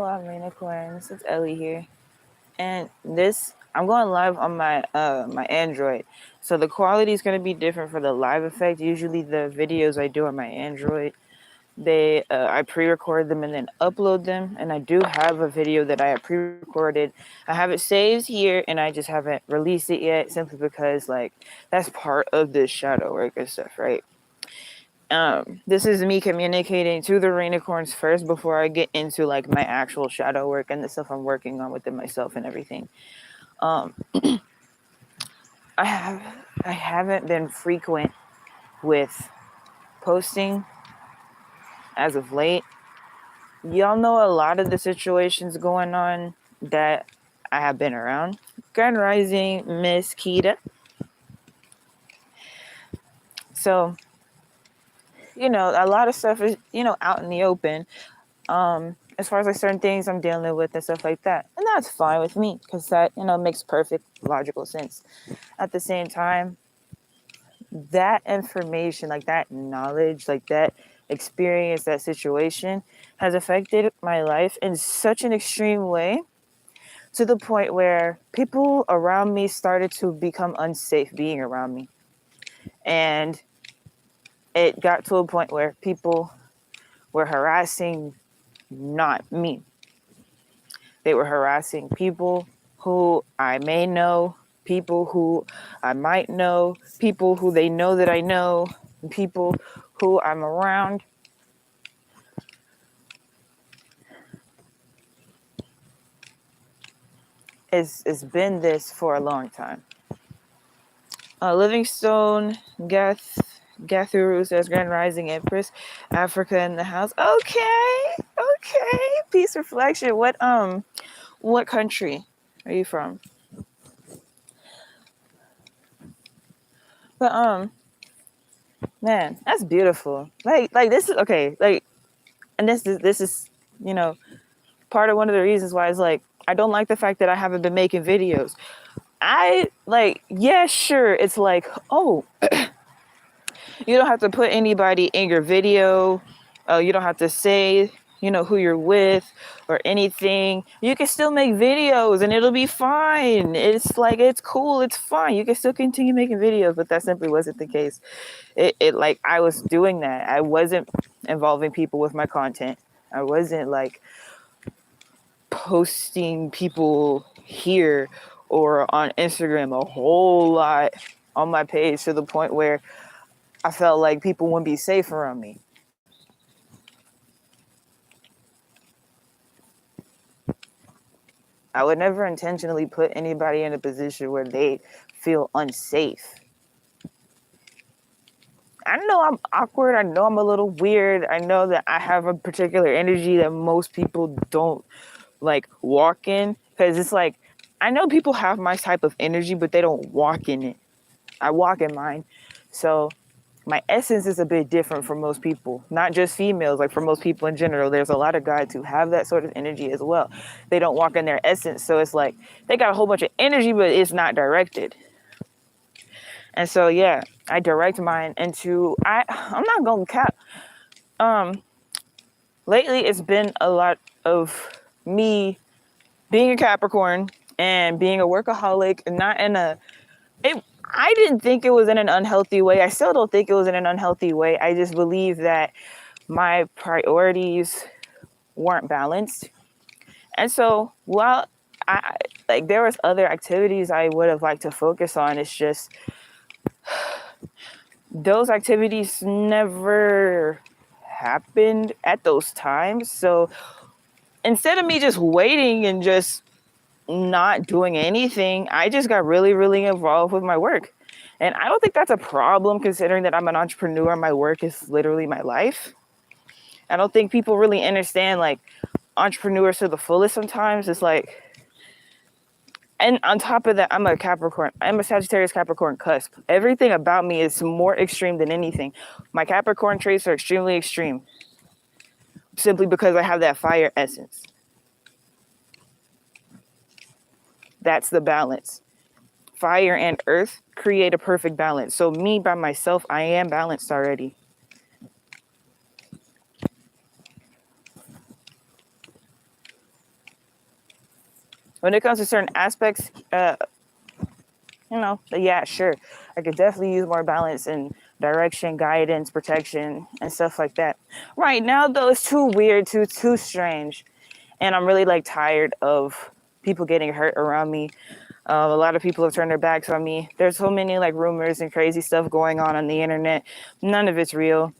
Hello, Unicorns. It's Ellie here, and this I'm going live on my Android, so the quality is going to be different for the live effect. Usually, the videos I do on my Android, they I pre-record them and then upload them, and I do have a video that I have pre-recorded. I have it saved here, and I just haven't released it yet, simply because like that's part of the shadow work and stuff, right? This is me communicating to the rainicorns first before I get into like my actual shadow work and the stuff I'm working on within myself and everything. Um, I have I haven't been frequent with posting as of late. Y'all know a lot of the situations going on that I have been around. Grand Rising, Miss Kita. So, a lot of stuff is, out in the open. As far as like certain things I'm dealing with and stuff like that. And that's fine with me because that, makes perfect logical sense. At the same time, that information, like that knowledge, like that experience, that situation has affected my life in such an extreme way to the point where people around me started to become unsafe being around me. And it got to a point where people were harassing not me. They were harassing people who I may know, people who I might know, people who they know that I know, people who I'm around. It's been this for a long time. Livingstone, Gathuru says Grand Rising Empress, Africa in the house. Okay. Peace reflection. What country are you from? But man, that's beautiful. Like this is okay. Like, and this is part of one of the reasons why it's like I don't like the fact that I haven't been making videos. I like, yeah, sure. It's like, oh, you don't have to put anybody in your video. You don't have to say, who you're with or anything. You can still make videos and it'll be fine. It's like, it's cool. It's fine. You can still continue making videos, but that simply wasn't the case. It like I was doing that. I wasn't involving people with my content. I wasn't like posting people here or on Instagram a whole lot on my page to the point where I felt like people wouldn't be safe around me. I would never intentionally put anybody in a position where they feel unsafe. I know I'm awkward. I know I'm a little weird. I know that I have a particular energy that most people don't like walk in, because it's like I know people have my type of energy, but they don't walk in it. I walk in mine. So my essence is a bit different from most people, not just females, like for most people in general. There's a lot of guys who have that sort of energy as well. They don't walk in their essence. So it's like they got a whole bunch of energy, but it's not directed. And so, yeah, I direct mine into, I'm not going to cap. Lately, it's been a lot of me being a Capricorn and being a workaholic, not in a, I didn't think it was in an unhealthy way. I still don't think it was in an unhealthy way. I just believe that my priorities weren't balanced. And so while I like there was other activities I would have liked to focus on, it's just those activities never happened at those times. So instead of me just waiting and just not doing anything, I just got really, really involved with my work. And I don't think that's a problem considering that I'm an entrepreneur. My work is literally my life. I don't think people really understand like entrepreneurs to the fullest sometimes. It's like, and on top of that, I'm a Capricorn. I'm a Sagittarius Capricorn cusp. Everything about me is more extreme than anything. My Capricorn traits are extremely extreme simply because I have that fire essence. That's the balance. Fire and earth create a perfect balance. So me by myself, I am balanced already. When it comes to certain aspects, yeah, sure, I could definitely use more balance and direction, guidance, protection, and stuff like that. Right now, though, it's too weird, too strange, and I'm really like tired of people getting hurt around me. A lot of people have turned their backs on me. There's so many like rumors and crazy stuff going on the internet. None of it's real,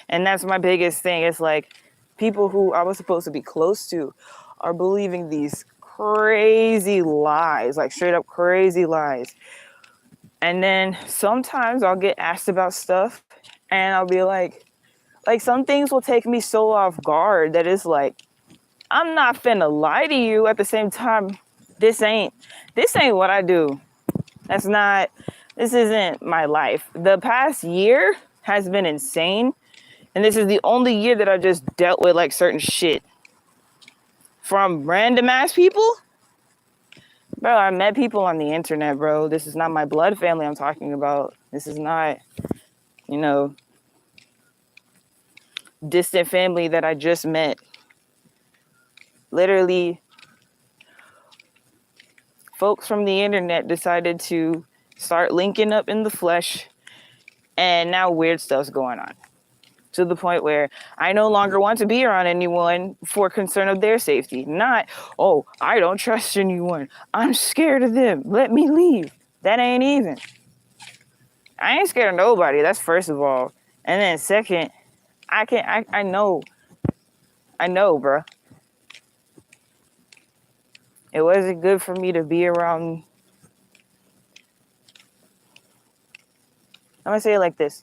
and that's my biggest thing. It's like people who I was supposed to be close to are believing these crazy lies, like straight up crazy lies. And then sometimes I'll get asked about stuff and I'll be like some things will take me so off guard that it's like, I'm not finna lie to you. At the same time, this ain't what I do. This isn't my life. The past year has been insane. And this is the only year that I just dealt with like certain shit from random ass people. Bro, I met people on the internet, bro. This is not my blood family I'm talking about. This is not, you know, distant family that I just met. Literally, folks from the internet decided to start linking up in the flesh, and now weird stuff's going on. To the point where I no longer want to be around anyone for concern of their safety. Not, oh, I don't trust anyone. I'm scared of them. Let me leave. That ain't even. I ain't scared of nobody. That's first of all. And then second, I know, bruh. It wasn't good for me to be around. I'm gonna say it like this.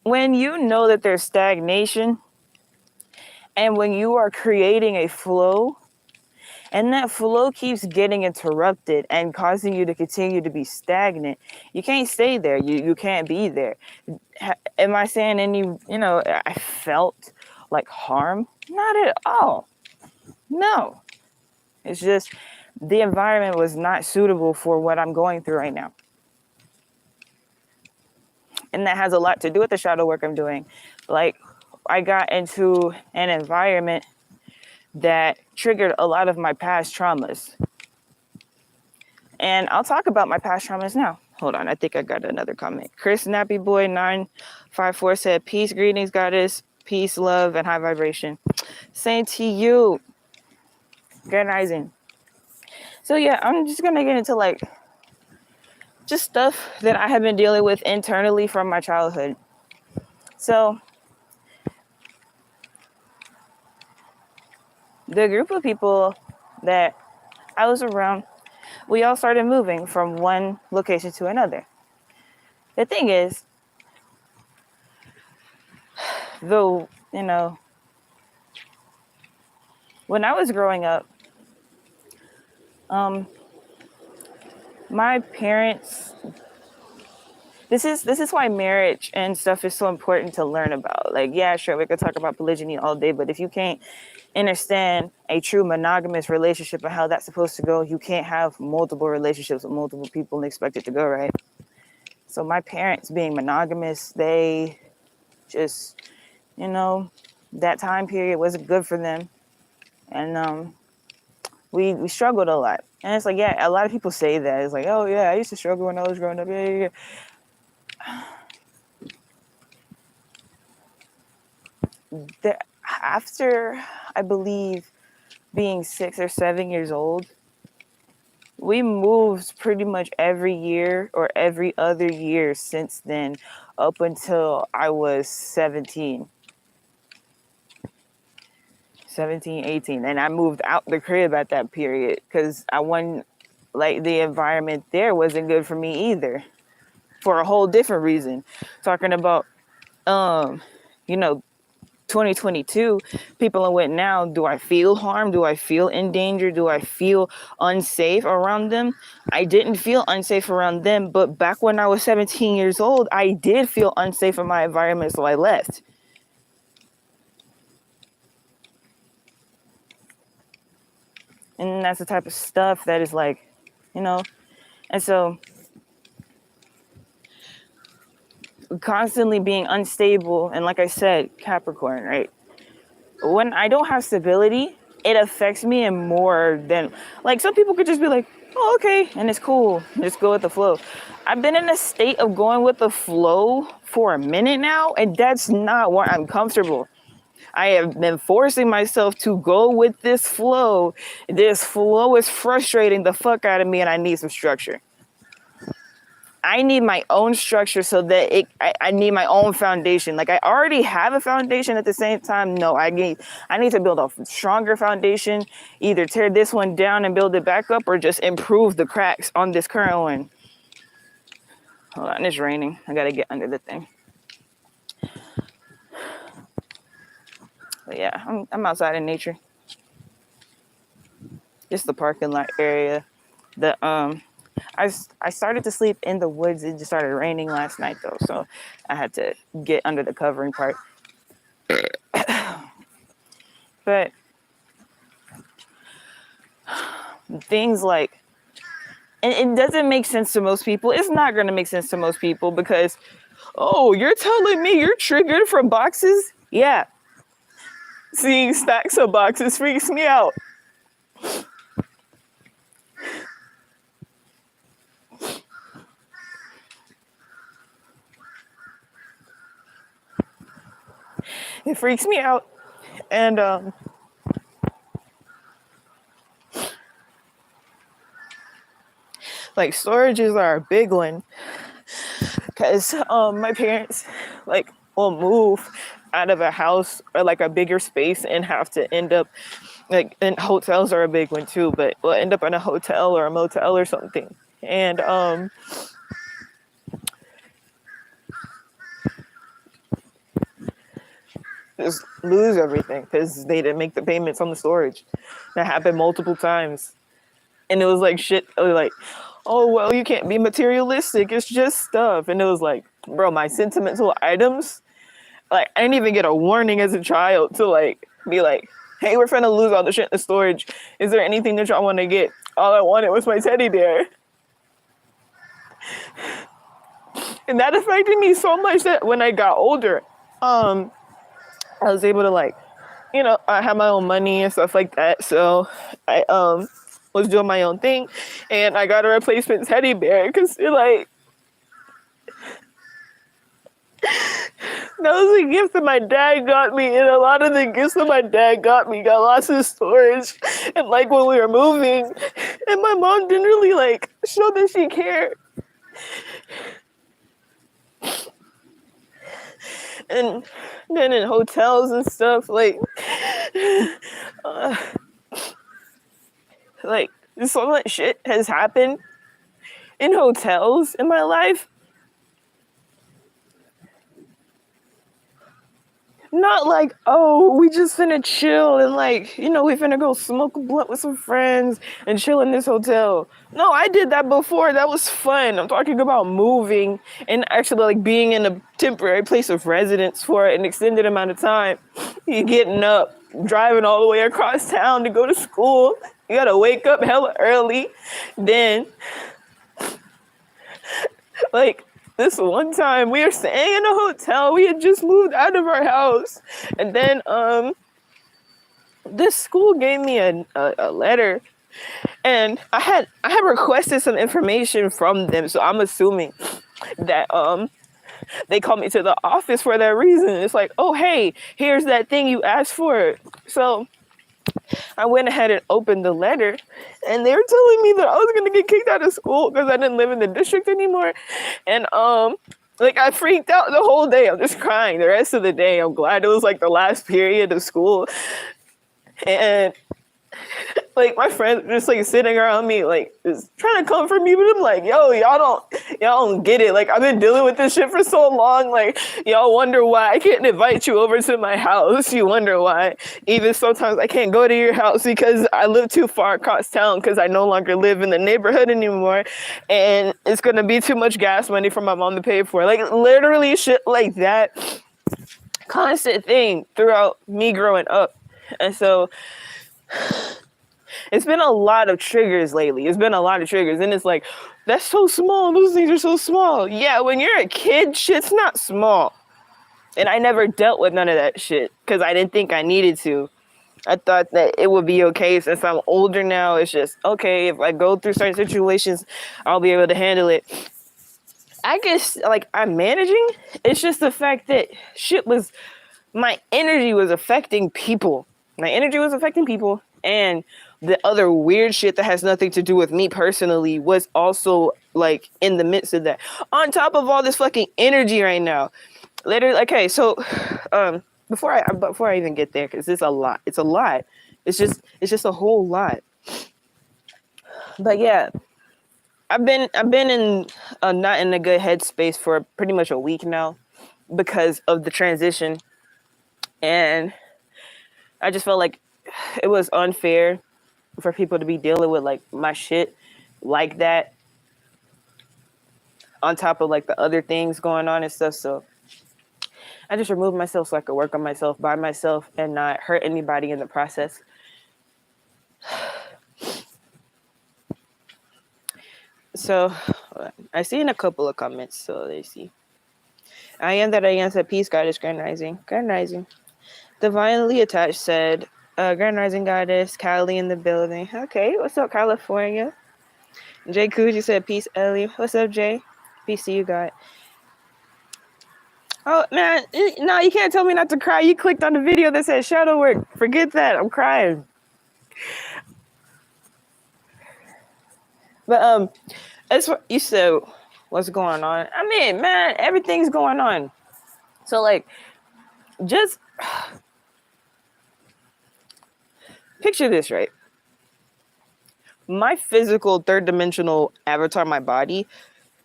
When you know that there's stagnation and when you are creating a flow and that flow keeps getting interrupted and causing you to continue to be stagnant, you can't stay there. You can't be there. Am I saying I felt like harm? Not at all. No. It's just the environment was not suitable for what I'm going through right now. And that has a lot to do with the shadow work I'm doing. Like, I got into an environment that triggered a lot of my past traumas. And I'll talk about my past traumas now. Hold on, I think I got another comment. Chris Nappy Boy 954 said, peace, greetings, goddess, peace, love, and high vibration. Same to you. Good rising. So yeah, I'm just gonna get into like just stuff that I have been dealing with internally from my childhood. So the group of people that I was around, we all started moving from one location to another. The thing is, though, when I was growing up, my parents, this is why marriage and stuff is so important to learn about. Like, yeah, sure, we could talk about polygyny all day, but if you can't understand a true monogamous relationship and how that's supposed to go, you can't have multiple relationships with multiple people and expect it to go right. So my parents being monogamous, they just, that time period wasn't good for them. And we struggled a lot. And it's like, yeah, a lot of people say that. It's like, oh yeah, I used to struggle when I was growing up. Yeah. After, I believe, being 6 or 7 years old, we moved pretty much every year or every other year since then, up until I was 17, 18. And I moved out the crib at that period because the environment there wasn't good for me either, for a whole different reason. Talking about, 2022, people are with now. Do I feel harmed? Do I feel in danger? Do I feel unsafe around them? I didn't feel unsafe around them, but back when I was 17 years old, I did feel unsafe in my environment, so I left. And that's the type of stuff that is like, and so constantly being unstable, and like I said, Capricorn, right? When I don't have stability, it affects me in more than, like, some people could just be like, oh, okay, and it's cool, just go with the flow. I've been in a state of going with the flow for a minute now, and that's not where I'm comfortable. I have been forcing myself to go with this flow. This flow is frustrating the fuck out of me, and I need some structure. I need my own structure so that I need my own foundation. Like, I already have a foundation. At the same time, no, I need to build a stronger foundation, either tear this one down and build it back up, or just improve the cracks on this current one. Hold on, it's raining. I gotta get under the thing. But yeah, I'm outside in nature. Just the parking lot area. I started to sleep in the woods. It just started raining last night though, so I had to get under the covering part. But things like, and it doesn't make sense to most people. It's not going to make sense to most people because, oh, you're telling me you're triggered from boxes? Yeah. Seeing stacks of boxes freaks me out. It freaks me out. And like, storages are a big one because my parents like will move out of a house or like a bigger space and have to end up like, and hotels are a big one too, but we'll end up in a hotel or a motel or something, and just lose everything because they didn't make the payments on the storage. That happened multiple times, and it was like shit. Like, oh well, you can't be materialistic. It's just stuff, and it was like, bro, my sentimental items. Like, I didn't even get a warning as a child to like be like, hey, we're finna lose all the shit in the storage. Is there anything that y'all want to get? All I wanted was my teddy bear. And that affected me so much that when I got older, I was able to like, you know, I had my own money and stuff like that. So I was doing my own thing, and I got a replacement teddy bear because like, that was a gift that my dad got me, and a lot of the gifts that my dad got me got lost in storage. And like, when we were moving, and my mom didn't really like show that she cared. And then in hotels and stuff, like so much shit has happened in hotels in my life. Not like, oh, we just finna chill and like, you know, we finna go smoke a blunt with some friends and chill in this hotel. No, I did that before. That was fun. I'm talking about moving and actually like being in a temporary place of residence for an extended amount of time. You getting up, driving all the way across town to go to school. You gotta wake up hella early. Then, like, this one time we were staying in a hotel. We had just moved out of our house. And then this school gave me a letter. And I had requested some information from them. So I'm assuming that they called me to the office for that reason. It's like, oh, hey, here's that thing you asked for. So I went ahead and opened the letter, and they were telling me that I was going to get kicked out of school because I didn't live in the district anymore. And like, I freaked out the whole day. I'm just crying the rest of the day. I'm glad it was like the last period of school. And like, my friends were just like sitting around me, like, just trying to comfort me, but I'm like, yo, y'all don't get it. Like, I've been dealing with this shit for so long. Like, y'all wonder why I can't invite you over to my house. You wonder why even sometimes I can't go to your house because I live too far across town because I no longer live in the neighborhood anymore, and it's gonna be too much gas money for my mom to pay for. Like, literally shit like that. Constant thing throughout me growing up. And so it's been a lot of triggers lately. It's been a lot of triggers. And it's like, that's so small. Those things are so small. Yeah, when you're a kid, shit's not small. And I never dealt with none of that shit because I didn't think I needed to. I thought that it would be okay since I'm older now. It's just okay if I go through certain situations, I'll be able to handle it. I guess like I'm managing. It's just the fact that my energy was affecting people. My energy was affecting people, and the other weird shit that has nothing to do with me personally was also like in the midst of that. On top of all this fucking energy right now, literally. Okay, so before I even get there, because it's a lot. It's a lot. It's just a whole lot. But yeah, I've been in not in a good headspace for pretty much a week now because of the transition, and I just felt like it was unfair for people to be dealing with like my shit like that on top of like the other things going on and stuff. So I just removed myself so I could work on myself by myself and not hurt anybody in the process. So I seen a couple of comments. So let's see. I am said peace, goddess, grand rising. Grand rising. Divinely attached said, grand rising goddess, Cali in the building. Okay, what's up, California? Jay Kuji said, peace, Ellie. What's up, Jay? Peace to you, God. Oh, man, no, you can't tell me not to cry. You clicked on the video that said shadow work. Forget that. I'm crying. But, as what you said, what's going on? I mean, man, everything's going on. So, like, just picture this, right? My physical third dimensional avatar, my body,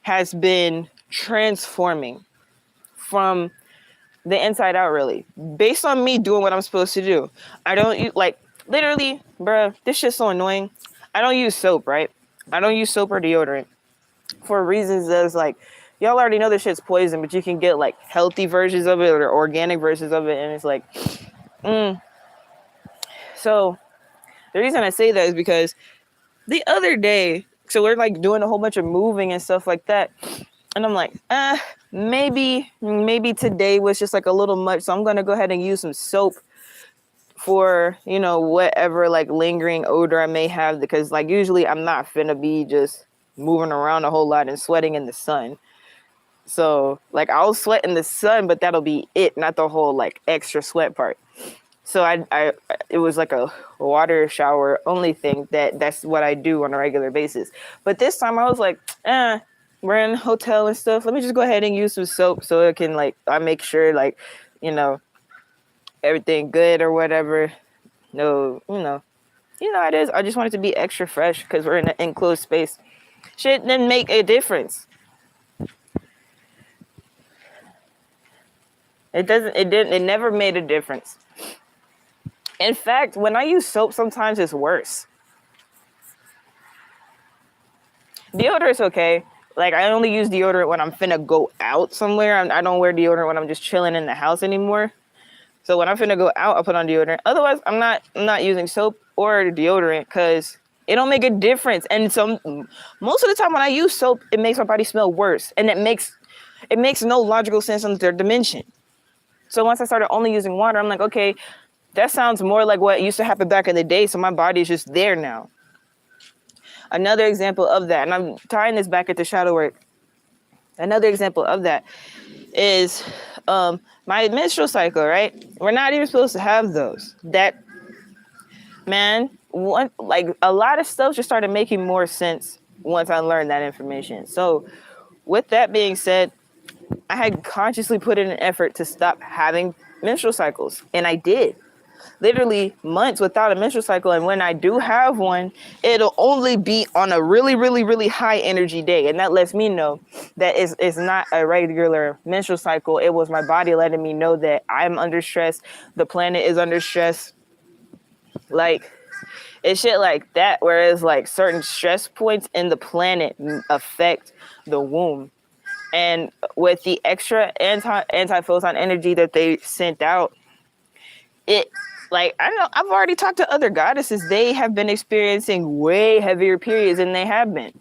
has been transforming from the inside out, really, based on me doing what I'm supposed to do. I don't like literally, bruh, this shit's so annoying. I don't use soap, right? I don't use soap or deodorant for reasons that's like, y'all already know this shit's poison, but you can get like healthy versions of it or organic versions of it, and it's like, So the reason I say that is because the other day, so we're like doing a whole bunch of moving and stuff like that, and I'm like, maybe today was just like a little much, so I'm gonna go ahead and use some soap for, whatever like lingering odor I may have, because like usually I'm not finna be just moving around a whole lot and sweating in the sun. So like I'll sweat in the sun, but that'll be it, not the whole like extra sweat part. So I it was like a water shower only thing that's what I do on a regular basis. But this time I was like, we're in a hotel and stuff. Let me just go ahead and use some soap so it can like, I make sure like, everything good or whatever. No, it is. I just want it to be extra fresh because we're in an enclosed space. Shit didn't make a difference. It never made a difference. In fact, when I use soap, sometimes it's worse. Deodorant's okay. Like, I only use deodorant when I'm finna go out somewhere. I don't wear deodorant when I'm just chilling in the house anymore. So when I'm finna go out, I'll put on deodorant. Otherwise, I'm not using soap or deodorant because it don't make a difference. And most of the time when I use soap, it makes my body smell worse. And it makes no logical sense on their dimension. So once I started only using water, I'm like, okay, that sounds more like what used to happen back in the day. So my body is just there now. Another example of that, and I'm tying this back into shadow work. Another example of that is my menstrual cycle, right? We're not even supposed to have those. That, man, like a lot of stuff just started making more sense once I learned that information. So with that being said, I had consciously put in an effort to stop having menstrual cycles, and I did. Literally months without a menstrual cycle, and when I do have one, it'll only be on a really, really, really high energy day, and that lets me know that it's not a regular menstrual cycle. It was my body letting me know that I'm under stress, the planet is under stress. Like, it's shit like that, whereas like certain stress points in the planet affect the womb. And with the extra anti-photon energy that they sent out, I know I've already talked to other goddesses. They have been experiencing way heavier periods than they have been.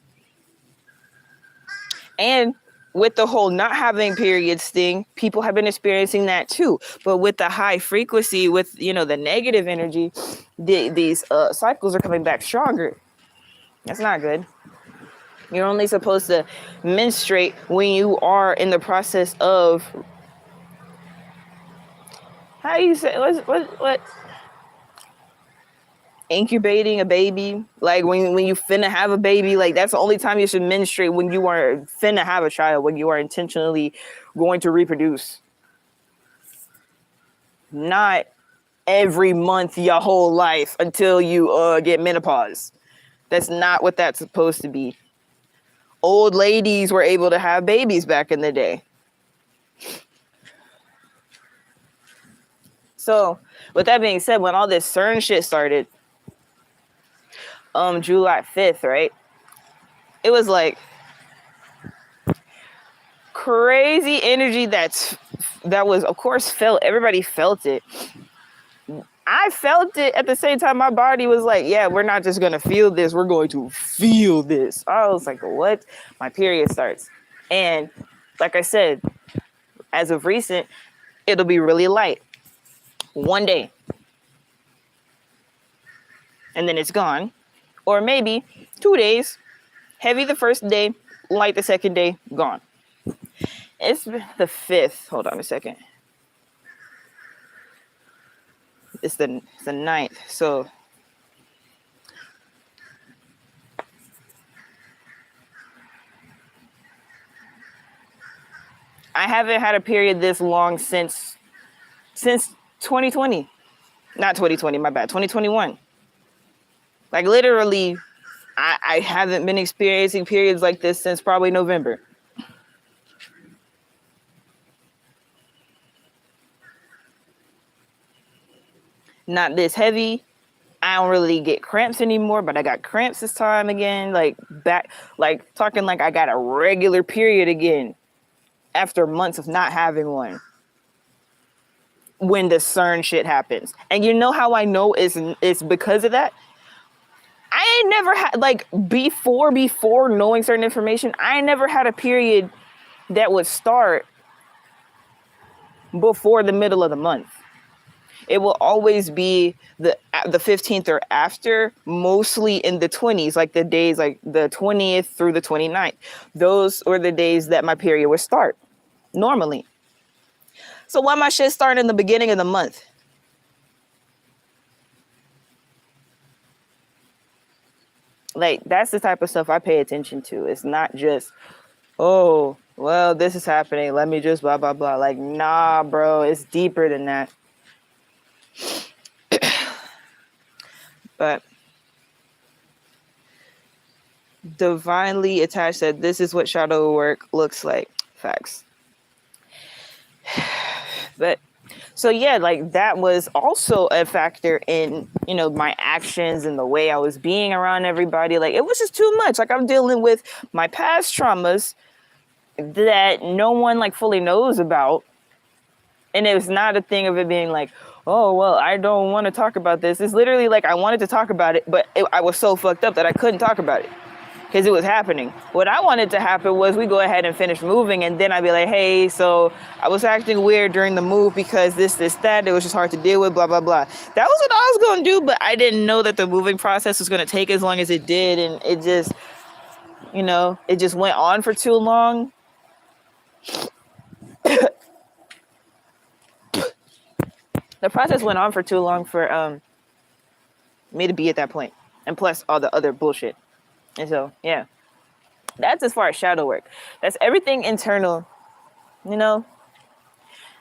And with the whole not having periods thing, people have been experiencing that too. But with the high frequency, with the negative energy, these cycles are coming back stronger. That's not good. You're only supposed to menstruate when you are in the process of, how do you say, what incubating a baby. Like when you finna have a baby, like that's the only time you should menstruate, when you are finna have a child, when you are intentionally going to reproduce. Not every month your whole life until you get menopause. That's not what that's supposed to be. Old ladies were able to have babies back in the day. So with that being said, when all this CERN shit started, July 5th, right? It was like crazy energy that was, of course, felt. Everybody felt it. I felt it at the same time. My body was like, yeah, we're not just going to feel this. We're going to feel this. I was like, what? My period starts. And like I said, as of recent, it'll be really light. One day. And then it's gone. Or maybe 2 days. Heavy the first day, light the second day, gone. It's the 5th. Hold on a second. It's the 9th. So I haven't had a period this long since 2020. Not 2020, my bad. 2021. Like literally, I haven't been experiencing periods like this since probably November. Not this heavy. I don't really get cramps anymore, but I got cramps this time again. Like back, like talking like I got a regular period again after months of not having one. When the CERN shit happens. And you know how I know it's because of that? I ain't never had, like, before knowing certain information, I ain't never had a period that would start before the middle of the month. It will always be the 15th or after, mostly in the 20s, like the days like the 20th through the 29th. Those were the days that my period would start normally. So why my shit start in the beginning of the month? Like, that's the type of stuff I pay attention to. It's not just, oh, well, this is happening, let me just blah, blah, blah. Like, nah, bro, it's deeper than that. But Divinely Attached said, this is what shadow work looks like. Facts. But so yeah, like that was also a factor in, my actions and the way I was being around everybody. Like it was just too much. Like I'm dealing with my past traumas that no one like fully knows about. And it was not a thing of it being like, oh, well, I don't want to talk about this. It's literally like I wanted to talk about it, but I was so fucked up that I couldn't talk about it because it was happening. What I wanted to happen was we go ahead and finish moving, and then I'd be like, hey, so I was acting weird during the move because this, that, it was just hard to deal with, blah, blah, blah. That was what I was going to do, but I didn't know that the moving process was going to take as long as it did, and it just, it just went on for too long. The process went on for too long for me to be at that point, and plus all the other bullshit. And so, yeah, that's as far as shadow work. That's everything internal,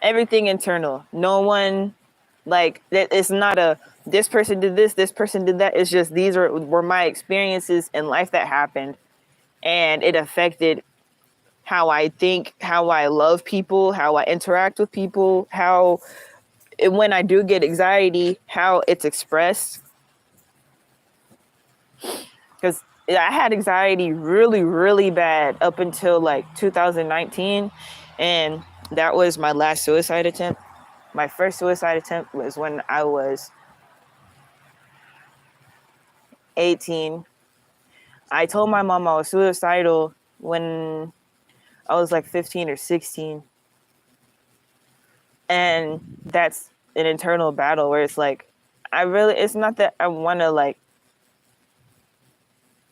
everything internal. No one, like, it's not a, this person did this person did that. It's just, these were my experiences in life that happened, and it affected how I think, how I love people, how I interact with people, how, when I do get anxiety, how it's expressed. Because I had anxiety really, really bad up until like 2019. And that was my last suicide attempt. My first suicide attempt was when I was 18. I told my mom I was suicidal when I was like 15 or 16. And that's an internal battle where it's like, it's not that I want to like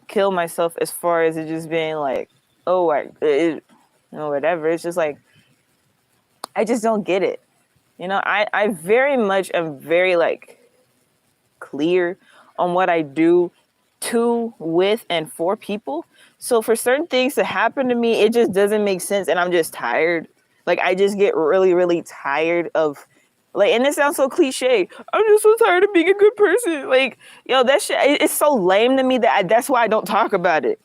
kill myself as far as it just being like, oh, whatever. It's just like, I just don't get it. You know, I very much am very like clear on what I do to, with, and for people. So for certain things to happen to me, it just doesn't make sense. And I'm just tired. Like, I just get really, really tired of, like, and it sounds so cliche. I'm just so tired of being a good person. Like, yo, that shit, it's so lame to me that's why I don't talk about it.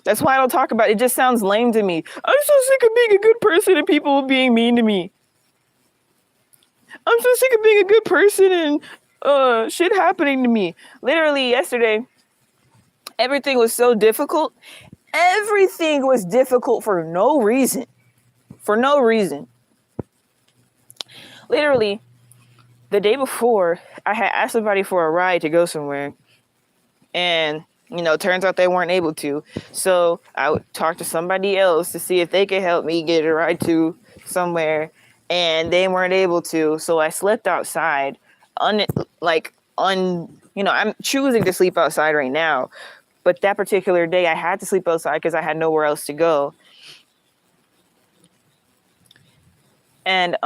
That's why I don't talk about it. It just sounds lame to me. I'm so sick of being a good person and people being mean to me. I'm so sick of being a good person and shit happening to me. Literally yesterday, everything was so difficult. Everything was difficult for no reason. For no reason. Literally, the day before, I had asked somebody for a ride to go somewhere. And, you know, turns out they weren't able to. So I would talk to somebody else to see if they could help me get a ride to somewhere. And they weren't able to. So I slept outside. I'm choosing to sleep outside right now. But that particular day, I had to sleep outside because I had nowhere else to go. And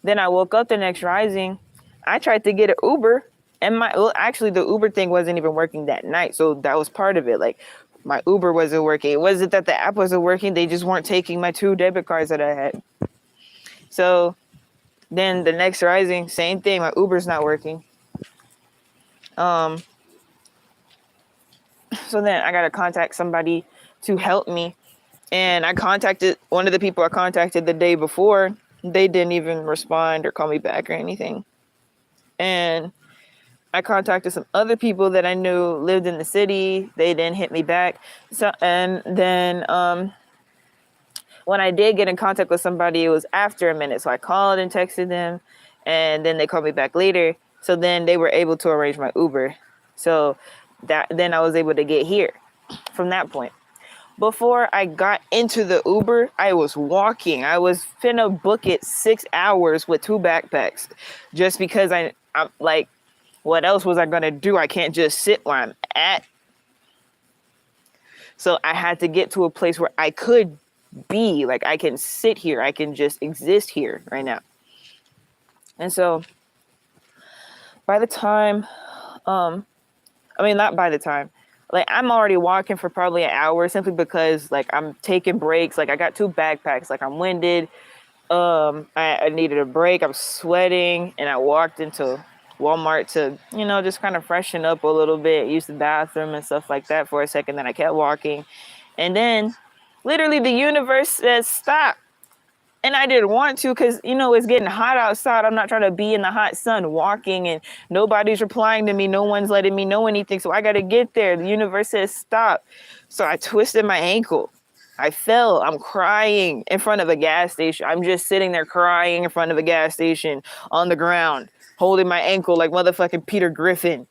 then I woke up the next rising. I tried to get an Uber, and actually the Uber thing wasn't even working that night. So that was part of it. Like, my Uber wasn't working. It wasn't that the app wasn't working. They just weren't taking my 2 debit cards that I had. So then the next rising, same thing. My Uber's not working. So then I got to contact somebody to help me. And I contacted one of the people I contacted the day before. They didn't even respond or call me back or anything. And I contacted some other people that I knew lived in the city. They didn't hit me back. So, and then when I did get in contact with somebody, it was after a minute. So I called and texted them, and then they called me back later. So then they were able to arrange my Uber. So then I was able to get here from that point. Before I got into the Uber, I was walking. I was finna book it 6 hours with 2 backpacks just because I'm like, what else was I gonna do? I can't just sit where I'm at. So I had to get to a place where I could be, like, I can sit here. I can just exist here right now. And so by the time, not by the time, like, I'm already walking for probably an hour simply because, like, I'm taking breaks. Like, I got 2 backpacks. Like, I'm winded. I needed a break. I'm sweating. And I walked into Walmart to, just kind of freshen up a little bit, use the bathroom and stuff like that for a second. Then I kept walking. And then literally the universe says, stop. And I didn't want to because, it's getting hot outside. I'm not trying to be in the hot sun walking and nobody's replying to me. No one's letting me know anything. So I got to get there. The universe says stop. So I twisted my ankle. I fell. I'm crying in front of a gas station. I'm just sitting there crying in front of a gas station on the ground, holding my ankle like motherfucking Peter Griffin.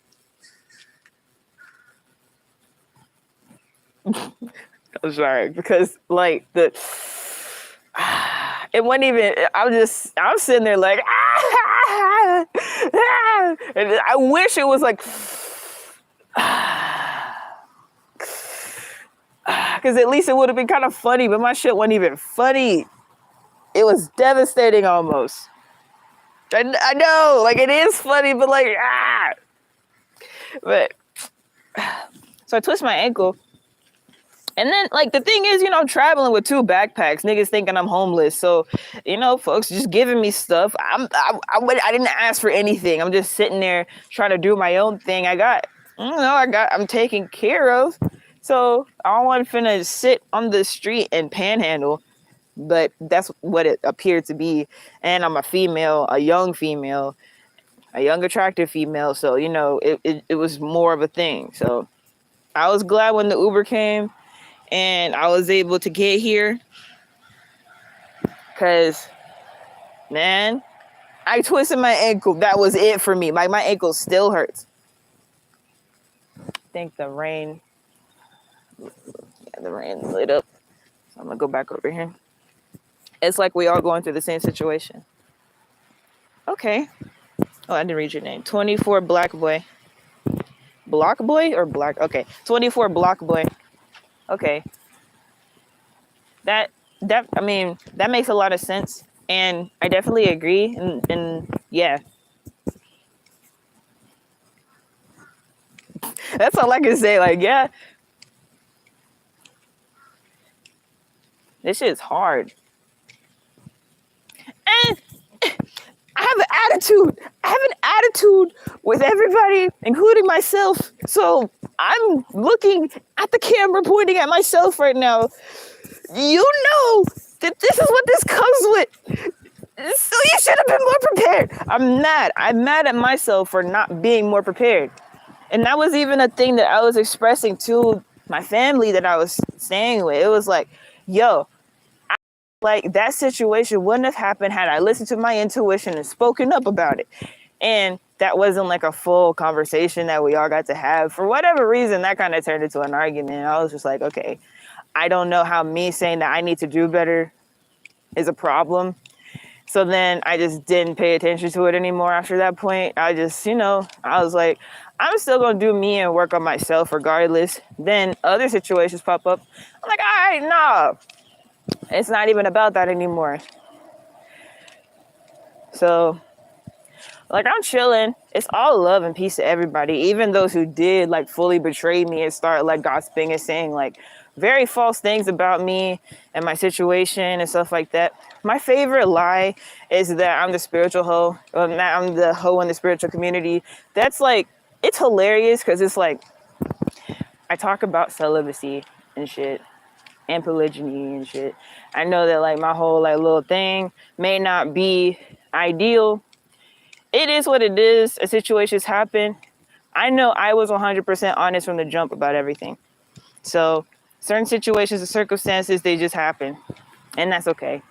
I'm sorry because like it wasn't even, I'm sitting there like, and I wish it was like, because at least it would have been kind of funny, but my shit wasn't even funny. It was devastating almost. I know, like, it is funny, but like, But, so I twist my ankle. And then, like, the thing is, I'm traveling with 2 backpacks. Niggas thinking I'm homeless. So, folks just giving me stuff. I didn't ask for anything. I'm just sitting there trying to do my own thing. I'm taken care of. So, I wasn't finna sit on the street and panhandle. But that's what it appeared to be. And I'm a female, a young female, a young attractive female. So, it was more of a thing. So, I was glad when the Uber came. And I was able to get here because, man, I twisted my ankle. That was it for me. My ankle still hurts. I think the rain And the rain lit up. So I'm gonna go back over here. It's like we all going through the same situation. Okay. Oh, I didn't read your name. 24 Black Boy. Block Boy or Black? Okay. 24 Block Boy. Okay. That I mean, that makes a lot of sense. And I definitely agree. And yeah. That's all I can say. Like, yeah. This shit's hard. And I have an attitude. I have an attitude with everybody, including myself. So I'm looking at the camera, pointing at myself right now. You know that this is what this comes with. So you should have been more prepared. I'm mad. I'm mad at myself for not being more prepared. And that was even a thing that I was expressing to my family that I was staying with. It was like, yo, like that situation wouldn't have happened had I listened to my intuition and spoken up about it. And that wasn't like a full conversation that we all got to have. For whatever reason, that kind of turned into an argument. I was just like, okay, I don't know how me saying that I need to do better is a problem. So then I just didn't pay attention to it anymore after that point. I just, I was like, I'm still going to do me and work on myself regardless. Then other situations pop up. I'm like, all right, nah. It's not even about that anymore. So, like, I'm chilling. It's all love and peace to everybody. Even those who did, like, fully betray me and start, like, gossiping and saying, like, very false things about me and my situation and stuff like that. My favorite lie is that I'm the spiritual hoe. Or that I'm the hoe in the spiritual community. That's, like, it's hilarious because it's, like, I talk about celibacy and shit. And polygyny and shit. I know that like my whole like little thing may not be ideal. It is what it is. Situations happen. I know I was 100% honest from the jump about everything. So certain situations and circumstances, they just happen. And that's okay.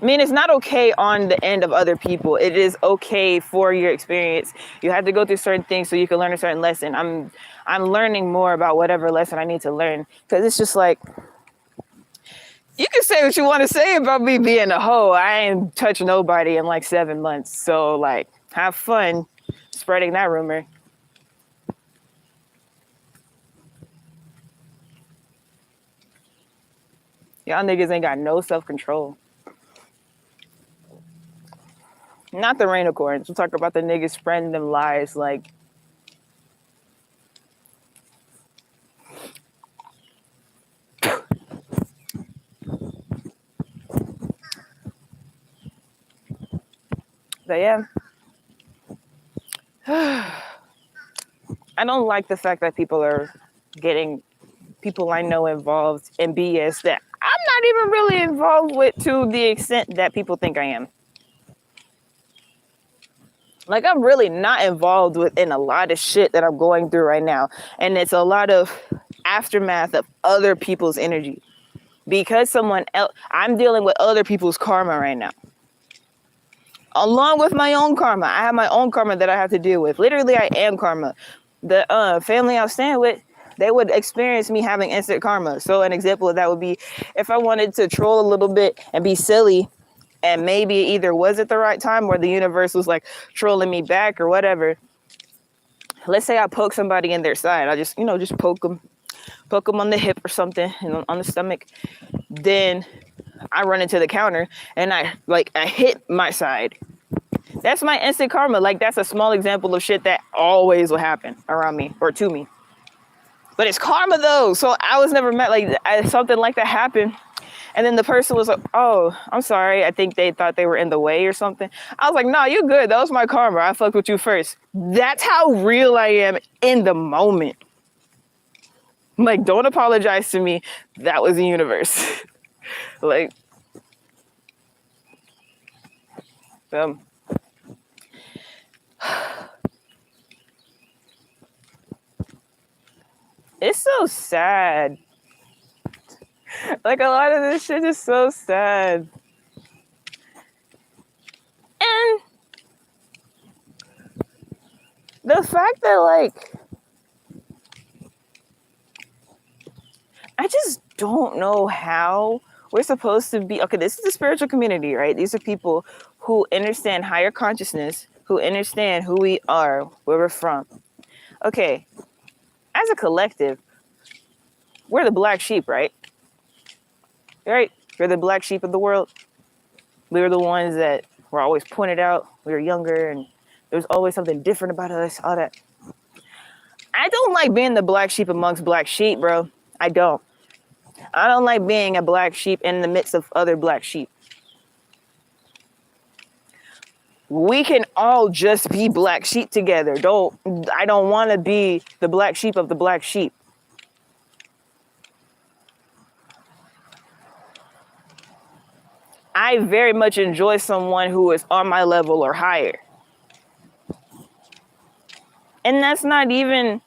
I mean, it's not okay on the end of other people. It is okay for your experience. You have to go through certain things so you can learn a certain lesson. I'm learning more about whatever lesson I need to learn. Because it's just like, you can say what you want to say about me being a hoe. I ain't touched nobody in like 7 months. So like, have fun spreading that rumor. Y'all niggas ain't got no self-control. Not the rain accords. We'll talk about the niggas spreading them lies like. But yeah. I don't like the fact that people are getting people I know involved in BS that I'm not even really involved with to the extent that people think I am. Like, I'm really not involved in a lot of shit that I'm going through right now. And it's a lot of aftermath of other people's energy. Because someone else, I'm dealing with other people's karma right now. Along with my own karma. I have my own karma that I have to deal with. Literally, I am karma. The family I was staying with, they would experience me having instant karma. So an example of that would be if I wanted to troll a little bit and be silly, and maybe it either was at the right time or the universe was like trolling me back or whatever. Let's say I poke somebody in their side. I just, just poke them on the hip or something, on the stomach. Then I run into the counter and I hit my side. That's my instant karma. Like, that's a small example of shit that always will happen around me or to me. But it's karma though. So I was never met something like that happened. And then the person was like, oh, I'm sorry. I think they thought they were in the way or something. I was like, no, you good. That was my karma. I fucked with you first. That's how real I am in the moment. Like, don't apologize to me. That was the universe. Like, it's so sad. Like, a lot of this shit is so sad. And the fact that, like, I I just don't know how we're supposed to be. Okay, this is a spiritual community, right? These are people who understand higher consciousness, who understand who we are, where we're from. Okay, as a collective, we're the black sheep, right? Right? We're the black sheep of the world. We were the ones that were always pointed out. We were younger and there was always something different about us, all that. I don't like being the black sheep amongst black sheep, bro. I don't. I don't like being a black sheep in the midst of other black sheep. We can all just be black sheep together. I don't want to be the black sheep of the black sheep. I very much enjoy someone who is on my level or higher. And that's not even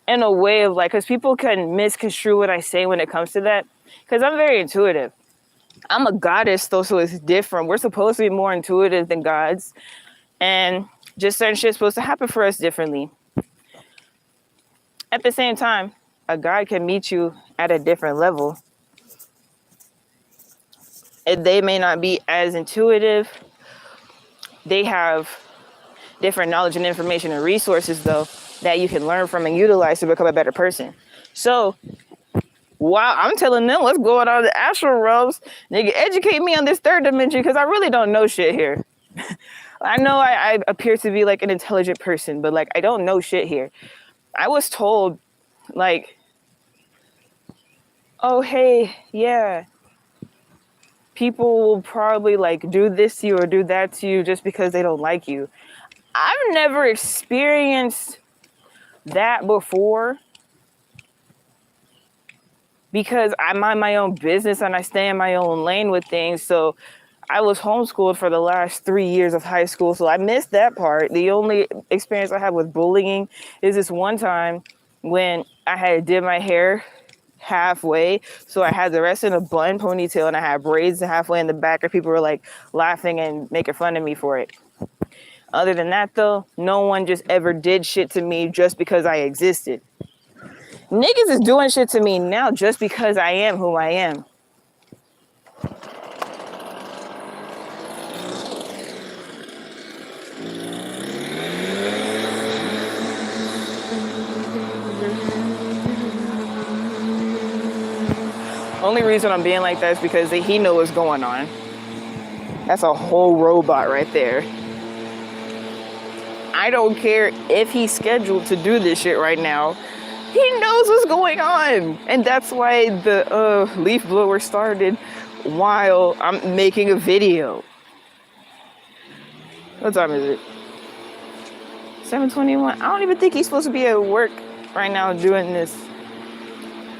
in a way of like, because people can misconstrue what I say when it comes to that. Because I'm very intuitive. I'm a goddess though, so it's different. We're supposed to be more intuitive than gods. And just certain shit's supposed to happen for us differently. At the same time, a god can meet you at a different level. And they may not be as intuitive. They have different knowledge and information and resources though that you can learn from and utilize to become a better person. So while I'm telling them what's going on in the astral realms, nigga, educate me on this third dimension because I really don't know shit here. I know I appear to be like an intelligent person, but like I don't know shit here. I was told like, oh hey, yeah, people will probably like do this to you or do that to you just because they don't like you. I've never experienced that before because I mind my own business and I stay in my own lane with things. So I was homeschooled for the last 3 years of high school, so I missed that part. The only experience I have with bullying is this one time when I had did my hair halfway, so I had the rest in a bun ponytail and I had braids halfway in the back, and people were like laughing and making fun of me for it. Other than that though, no one just ever did shit to me just because I existed. Niggas is doing shit to me now just because I am who I am. Only reason I'm being like that is because he knows what's going on. That's a whole robot right there. I don't care if he's scheduled to do this shit right now. He knows what's going on. And that's why the leaf blower started while I'm making a video. What time is it? 7:21. I don't even think he's supposed to be at work right now doing this.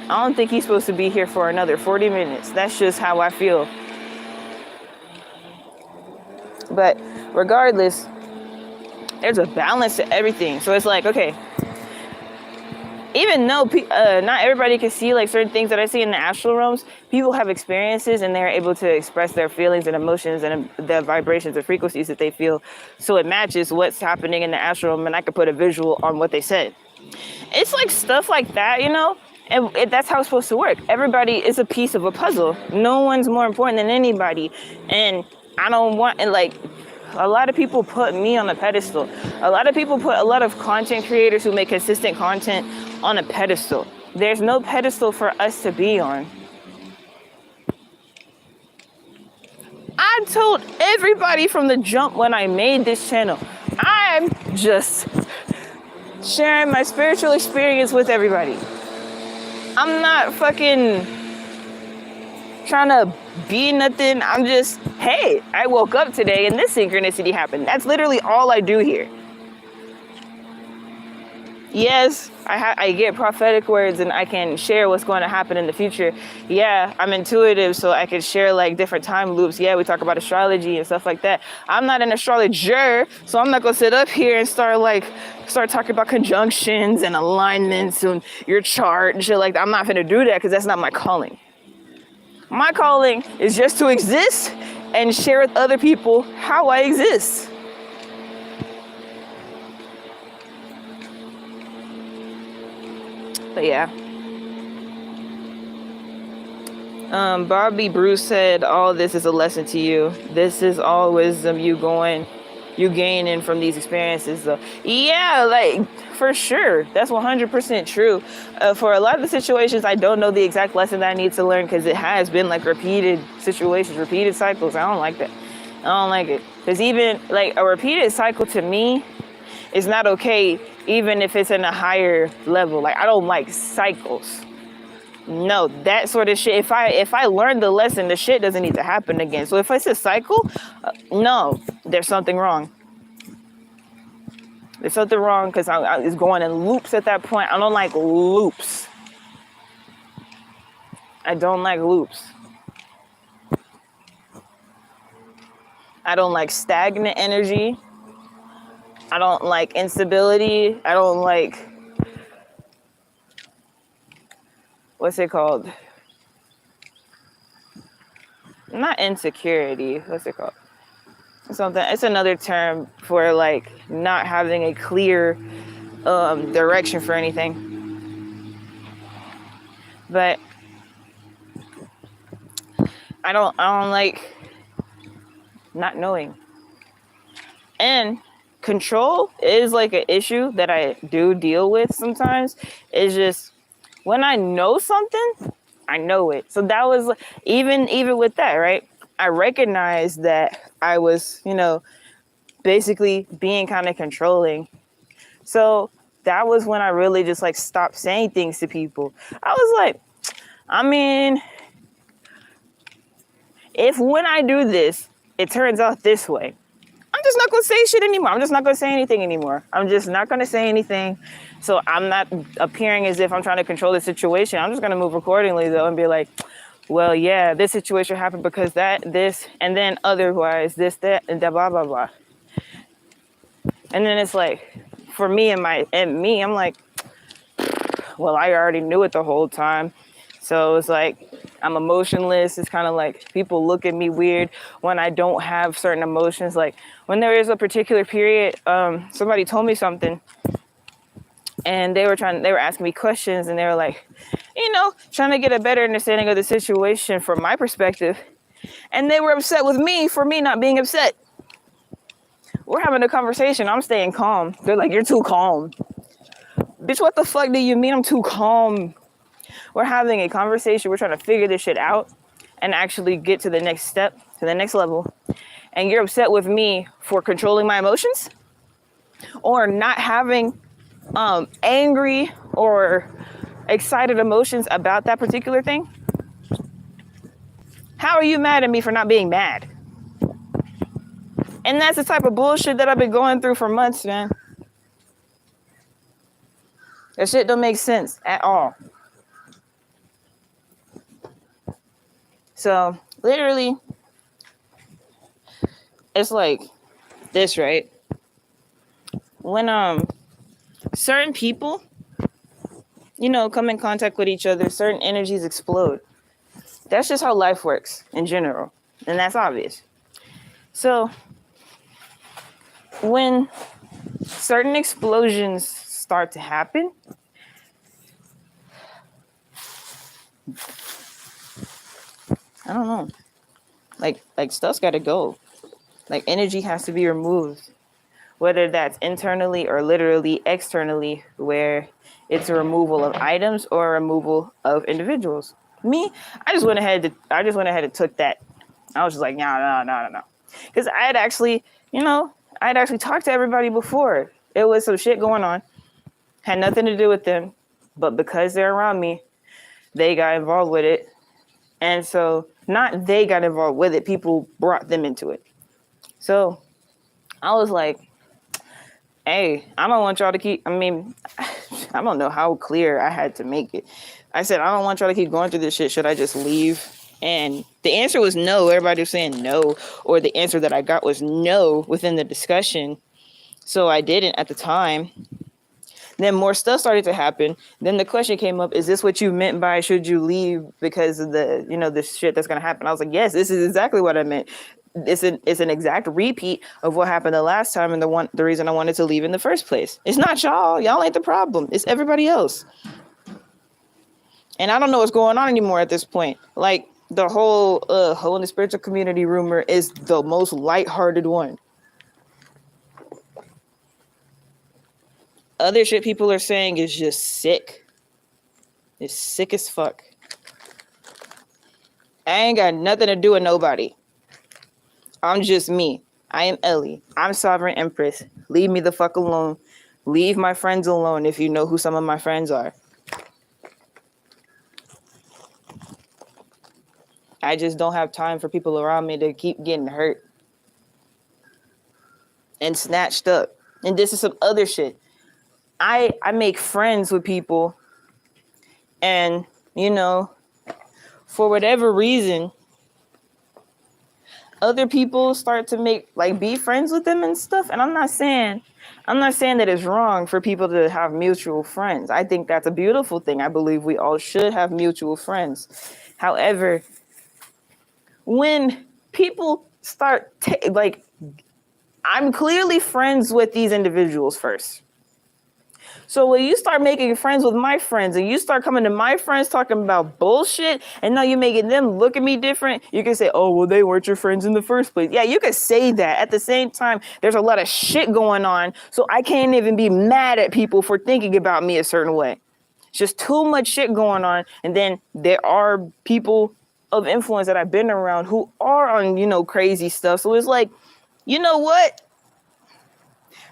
I don't think he's supposed to be here for another 40 minutes. That's just how I feel. But regardless, there's a balance to everything. So it's like, okay, even though not everybody can see like certain things that I see in the astral realms, people have experiences and they're able to express their feelings and emotions and the vibrations and frequencies that they feel. So it matches what's happening in the astral realm, and I could put a visual on what they said. It's like stuff like that, you know? And that's how it's supposed to work. Everybody is a piece of a puzzle. No one's more important than anybody. And I don't want, and like, a lot of people put me on a pedestal. A lot of people put a lot of content creators who make consistent content on a pedestal. There's no pedestal for us to be on. I told everybody from the jump when I made this channel, I'm just sharing my spiritual experience with everybody. I'm not fucking trying to be nothing. I'm just, hey, I woke up today and this synchronicity happened. That's literally all I do here. Yes, I get prophetic words and I can share what's going to happen in the future. Yeah, I'm intuitive, so I can share like different time loops. Yeah, we talk about astrology and stuff like that. I'm not an astrologer, so I'm not going to sit up here and start talking about conjunctions and alignments and your chart and shit like that. I'm not going to do that because that's not my calling. My calling is just to exist and share with other people how I exist. But yeah. Bobby Bruce said, all this is a lesson to you. This is all wisdom you gaining from these experiences. So, yeah, like, for sure. That's 100% true. For a lot of the situations, I don't know the exact lesson that I need to learn because it has been like repeated situations, repeated cycles. I don't like that. I don't like it. Because even like a repeated cycle to me is not okay, even if it's in a higher level. Like, I don't like cycles. No, that sort of shit. If I learn the lesson, the shit doesn't need to happen again. So if it's a cycle, no, there's something wrong. There's something wrong because it's going in loops at that point. I don't like loops. I don't like loops. I don't like stagnant energy. I don't like instability. I don't like, what's it called? Not insecurity. What's it called? Something. It's another term for like not having a clear direction for anything. But I don't like not knowing. And control is like an issue that I do deal with sometimes. It's just when I know something, I know it. So that was even with that, right? I recognized that I was, basically being kind of controlling. So that was when I really just like stopped saying things to people. I was like, I mean, if when I do this, it turns out this way, I'm just not going to say shit anymore. I'm just not going to say anything anymore. I'm just not going to say anything. So I'm not appearing as if I'm trying to control the situation. I'm just going to move accordingly, though, and be like, well, yeah, this situation happened because this, and then otherwise this, that, and blah, blah, blah. And then it's like, for me I'm like, well, I already knew it the whole time. So it's like, I'm emotionless. It's kind of like people look at me weird when I don't have certain emotions. Like when there is a particular period, somebody told me something and they were asking me questions and they were like, trying to get a better understanding of the situation from my perspective. And they were upset with me for me not being upset. We're having a conversation. I'm staying calm. They're like, you're too calm. Bitch, what the fuck do you mean I'm too calm? We're having a conversation. We're trying to figure this shit out and actually get to the next step, to the next level. And you're upset with me for controlling my emotions or not having angry or excited emotions about that particular thing? How are you mad at me for not being mad? And that's the type of bullshit that I've been going through for months, man. That shit don't make sense at all. So literally, it's like this, right? When certain people, come in contact with each other, certain energies explode. That's just how life works in general. And that's obvious. So when certain explosions start to happen, I don't know. Like stuff's got to go. Like energy has to be removed, whether that's internally or literally externally, where it's a removal of items or a removal of individuals. Me, I just went ahead and took that. I was just like, no. Because I had actually talked to everybody before. It was some shit going on. Had nothing to do with them. But because they're around me, they got involved with it. And so, not they got involved with it, people brought them into it. So, I was like, hey, I don't want y'all to keep, I don't know how clear I had to make it. I said, I don't want y'all to keep going through this shit. Should I just leave? And the answer was no. Everybody was saying no. Or the answer that I got was no within the discussion. So I didn't at the time. Then more stuff started to happen. Then the question came up, is this what you meant by should you leave because of the, this shit that's going to happen? I was like, yes, this is exactly what I meant. It's an exact repeat of what happened the last time and the reason I wanted to leave in the first place. It's not y'all. Y'all ain't the problem. It's everybody else. And I don't know what's going on anymore at this point. Like, The whole in the spiritual community rumor is the most lighthearted one. Other shit people are saying is just sick. It's sick as fuck. I ain't got nothing to do with nobody. I'm just me. I am Ellie. I'm Sovereign Empress. Leave me the fuck alone. Leave my friends alone if you know who some of my friends are. I just don't have time for people around me to keep getting hurt and snatched up. And this is some other shit. I make friends with people, and, you know, for whatever reason, other people start to be friends with them and stuff. And I'm not saying that it's wrong for people to have mutual friends. I think that's a beautiful thing. I believe we all should have mutual friends. However, when people start I'm clearly friends with these individuals first. So when you start making friends with my friends and you start coming to my friends talking about bullshit, and now you're making them look at me different, you can say, oh, well, they weren't your friends in the first place. Yeah, you could say that. At the same time, there's a lot of shit going on, so I can't even be mad at people for thinking about me a certain way. It's just too much shit going on. And then there are people of influence that I've been around who are on, crazy stuff. So it's like, you know what?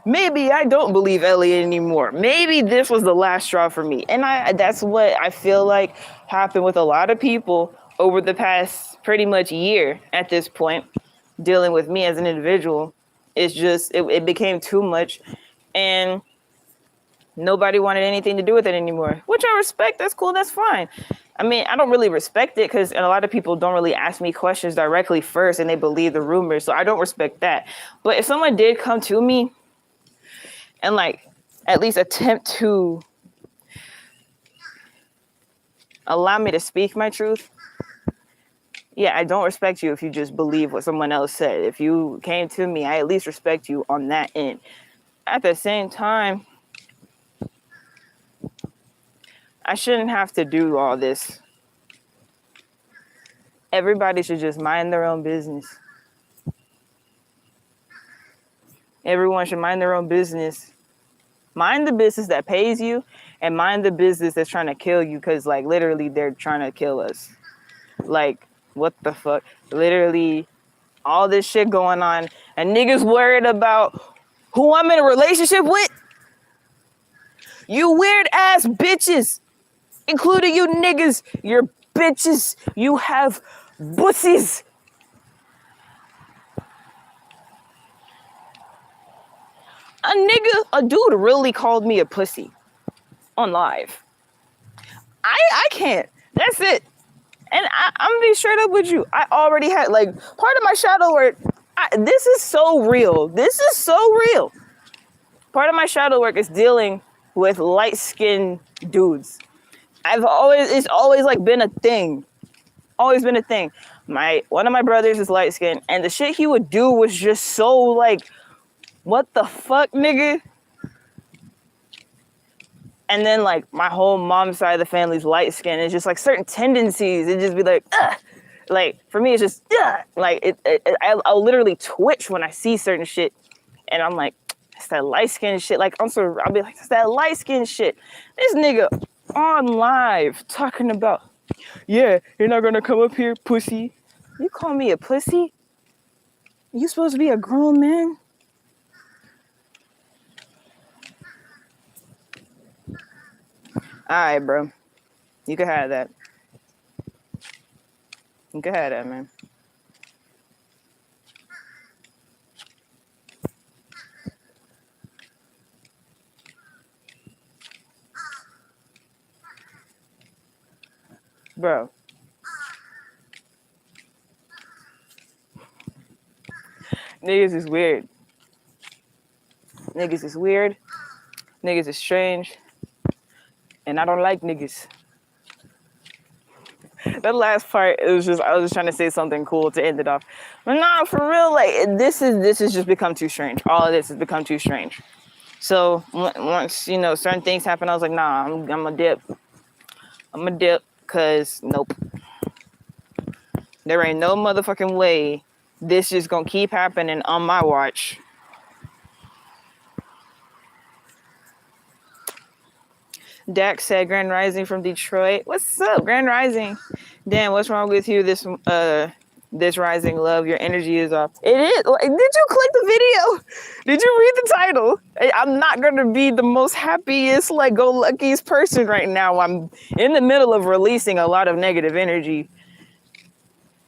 Maybe I don't believe Elliot anymore. Maybe this was the last straw for me. And that's what I feel like happened with a lot of people over the past pretty much year at this point, dealing with me as an individual. It's just, it became too much, and nobody wanted anything to do with it anymore, which I respect. That's cool. That's fine. I mean, I don't really respect it because a lot of people don't really ask me questions directly first, and they believe the rumors. So I don't respect that. But if someone did come to me and at least attempt to allow me to speak my truth, yeah, I don't respect you if you just believe what someone else said. If you came to me, I at least respect you on that end. At the same time, I shouldn't have to do all this. Everybody should just mind their own business. Everyone should mind their own business. Mind the business that pays you, and mind the business that's trying to kill you, because literally they're trying to kill us. What the fuck? Literally all this shit going on, and niggas worried about who I'm in a relationship with. You weird ass bitches, including you niggas, you're bitches. You have pussies. A dude really called me a pussy on live. I can't. That's it. And I'm gonna be straight up with you. I already had part of my shadow work. This is so real. This is so real. Part of my shadow work is dealing with light-skinned dudes. It's always been a thing. Always been a thing. One of my brothers is light-skinned, and the shit he would do was just so what the fuck, nigga? And then my whole mom's side of the family's light skin. It's just certain tendencies. It just be ugh. For me, it's just I'll literally twitch when I see certain shit, and I'm like, it's that light skin shit. I'll be like, it's that light skin shit. This nigga on live talking about, yeah, you're not gonna come up here, pussy. You call me a pussy? You supposed to be a grown man? All right, bro. You can have that. You can have that, man. Bro. Niggas is weird. Niggas is weird. Niggas is strange. And I don't like niggas. That last part, I was just trying to say something cool to end it off. But nah, for real, this has just become too strange. All of this has become too strange. So once, certain things happen, I was like, nah, I'm a dip. I'm a dip, cause nope. There ain't no motherfucking way this just gonna keep happening on my watch. Dak said, Grand Rising from Detroit. What's up, Grand Rising? Dan, what's wrong with you this rising, love? Your energy is off. It is. Like, did you click the video? Did you read the title? I'm not going to be the most happiest, like, go-luckiest person right now. I'm in the middle of releasing a lot of negative energy.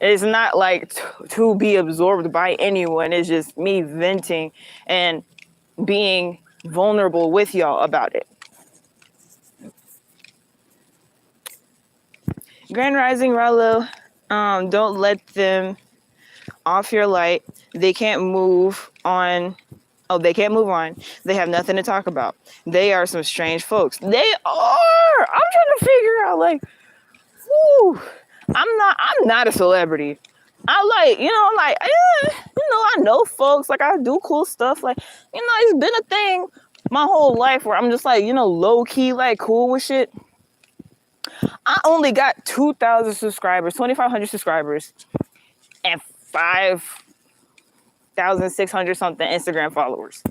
It's not like to be absorbed by anyone. It's just me venting and being vulnerable with y'all about it. Grand Rising, Rallo. Don't let them off your light. They can't move on. Oh, they can't move on. They have nothing to talk about. They are some strange folks. They are. I'm trying to figure out, like, whew, I'm not a celebrity. I know folks, like, I do cool stuff. Like, it's been a thing my whole life where I'm just like, low key, like, cool with shit. I only got 2,000 subscribers, 2,500 subscribers, and 5,600 something Instagram followers.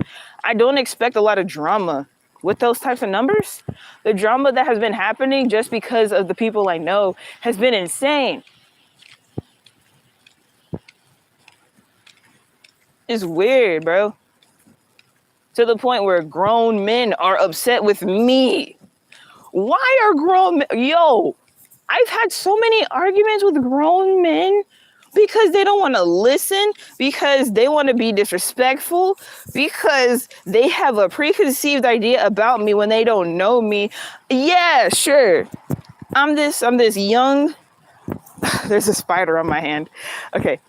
I don't expect a lot of drama with those types of numbers. The drama that has been happening just because of the people I know has been insane. It's weird, bro. To the point where grown men are upset with me. Why are grown men? Yo, I've had so many arguments with grown men because they don't want to listen, because they want to be disrespectful, because they have a preconceived idea about me when they don't know me. Yeah, sure. I'm this young. There's a spider on my hand. Okay.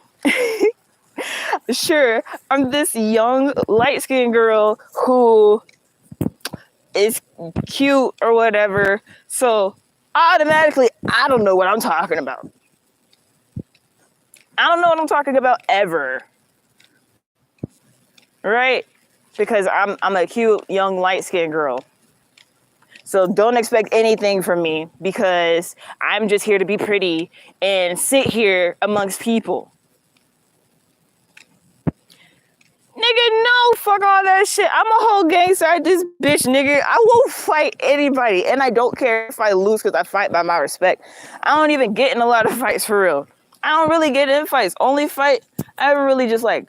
Sure, I'm this young, light-skinned girl who is cute or whatever. So automatically, I don't know what I'm talking about. I don't know what I'm talking about ever. Right? Because I'm a cute, young, light-skinned girl. So don't expect anything from me because I'm just here to be pretty and sit here amongst people. Nigga, no, fuck all that shit. I'm a whole gangster at this bitch, nigga. I won't fight anybody. And I don't care if I lose because I fight by my respect. I don't even get in a lot of fights for real. I don't really get in fights. Only fight I ever really just like,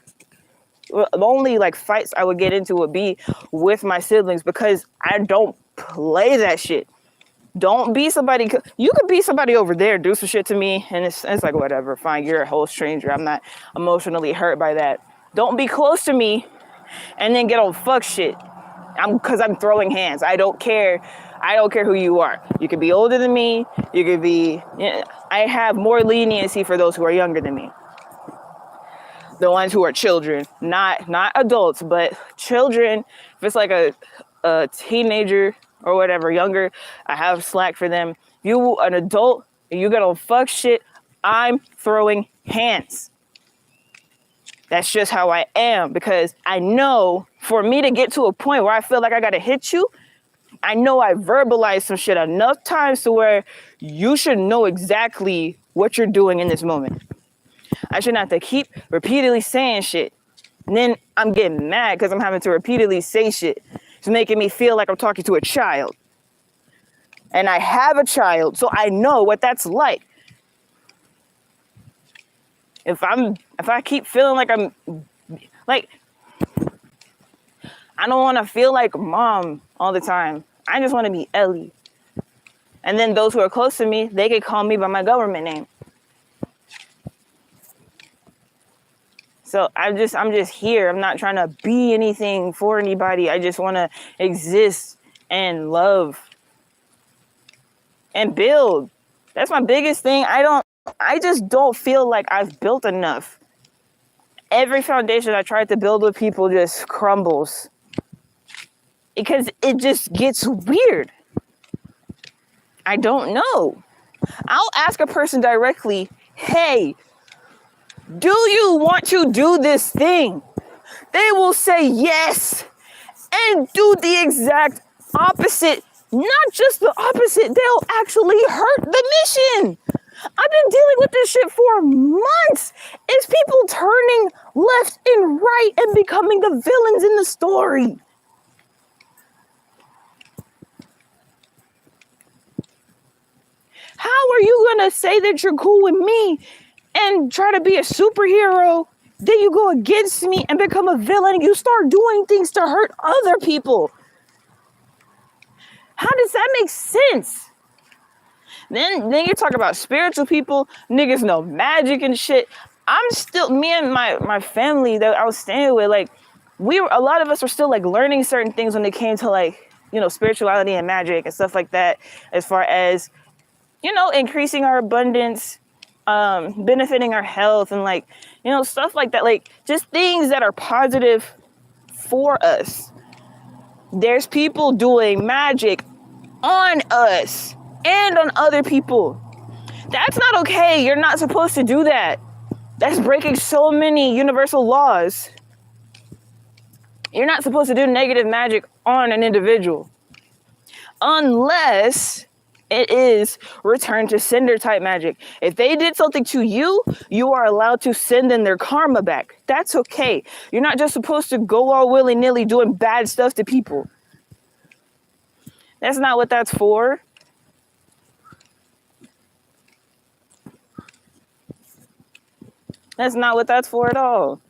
the only like fights I would get into would be with my siblings because I don't play that shit. Don't be somebody. You could be somebody over there, do some shit to me, and it's like, whatever, fine. You're a whole stranger. I'm not emotionally hurt by that. Don't be close to me and then get on fuck shit. Because I'm throwing hands. I don't care. I don't care who you are. You could be older than me. You could be. I have more leniency for those who are younger than me. The ones who are children, not adults, but children. If it's like a teenager or whatever, younger, I have slack for them. You, an adult, and you get on fuck shit, I'm throwing hands. That's just how I am, because I know for me to get to a point where I feel like I gotta hit you, I know I verbalized some shit enough times to where you should know exactly what you're doing in this moment. I shouldn't have to keep repeatedly saying shit. And then I'm getting mad because I'm having to repeatedly say shit. It's making me feel like I'm talking to a child. And I have a child, so I know what that's like. If I keep feeling like I'm like, I don't want to feel like mom all the time. I just want to be Ellie. And then those who are close to me, they can call me by my government name. So I'm just here. I'm not trying to be anything for anybody. I just want to exist and love and build. That's my biggest thing. I just don't feel like I've built enough. Every foundation I tried to build with people just crumbles. Because it just gets weird. I don't know. I'll ask a person directly, hey, do you want to do this thing? They will say yes and do the exact opposite. Not just the opposite, they'll actually hurt the mission. I've been dealing with this shit for months. It's people turning left and right and becoming the villains in the story. How are you gonna say that you're cool with me and try to be a superhero? Then you go against me and become a villain and you start doing things to hurt other people. How does that make sense? Then you talk about spiritual people, niggas know magic and shit. I'm still, me and my family that I was staying with, like, a lot of us were still like learning certain things when it came to like, you know, spirituality and magic and stuff like that, as far as, you know, increasing our abundance, benefiting our health and like, you know, stuff like that, like just things that are positive for us. There's people doing magic on us and on other people. That's not okay. You're not supposed to do that. That's breaking so many universal laws. You're not supposed to do negative magic on an individual unless it is return to sender type magic. If they did something to you, you are allowed to send them their karma back. That's okay. You're not just supposed to go all willy-nilly doing bad stuff to people. That's not what that's for. That's not what that's for at all.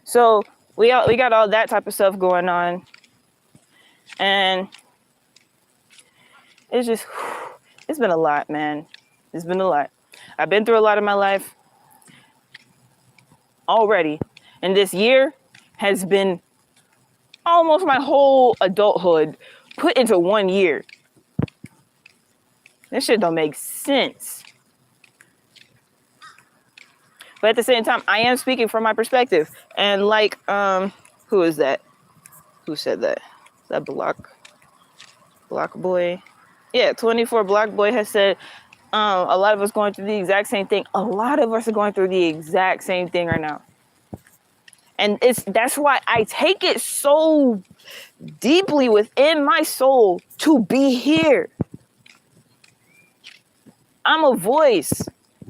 So we got all that type of stuff going on. And it's just, it's been a lot, man. It's been a lot. I've been through a lot in my life already. And this year has been almost my whole adulthood put into 1 year. This shit don't make sense. But at the same time, I am speaking from my perspective. And like, who is that? Who said that? Is that Block Boy? Yeah, 24 Block Boy has said, a lot of us going through the exact same thing. A lot of us are going through the exact same thing right now. And that's why I take it so deeply within my soul to be here. I'm a voice.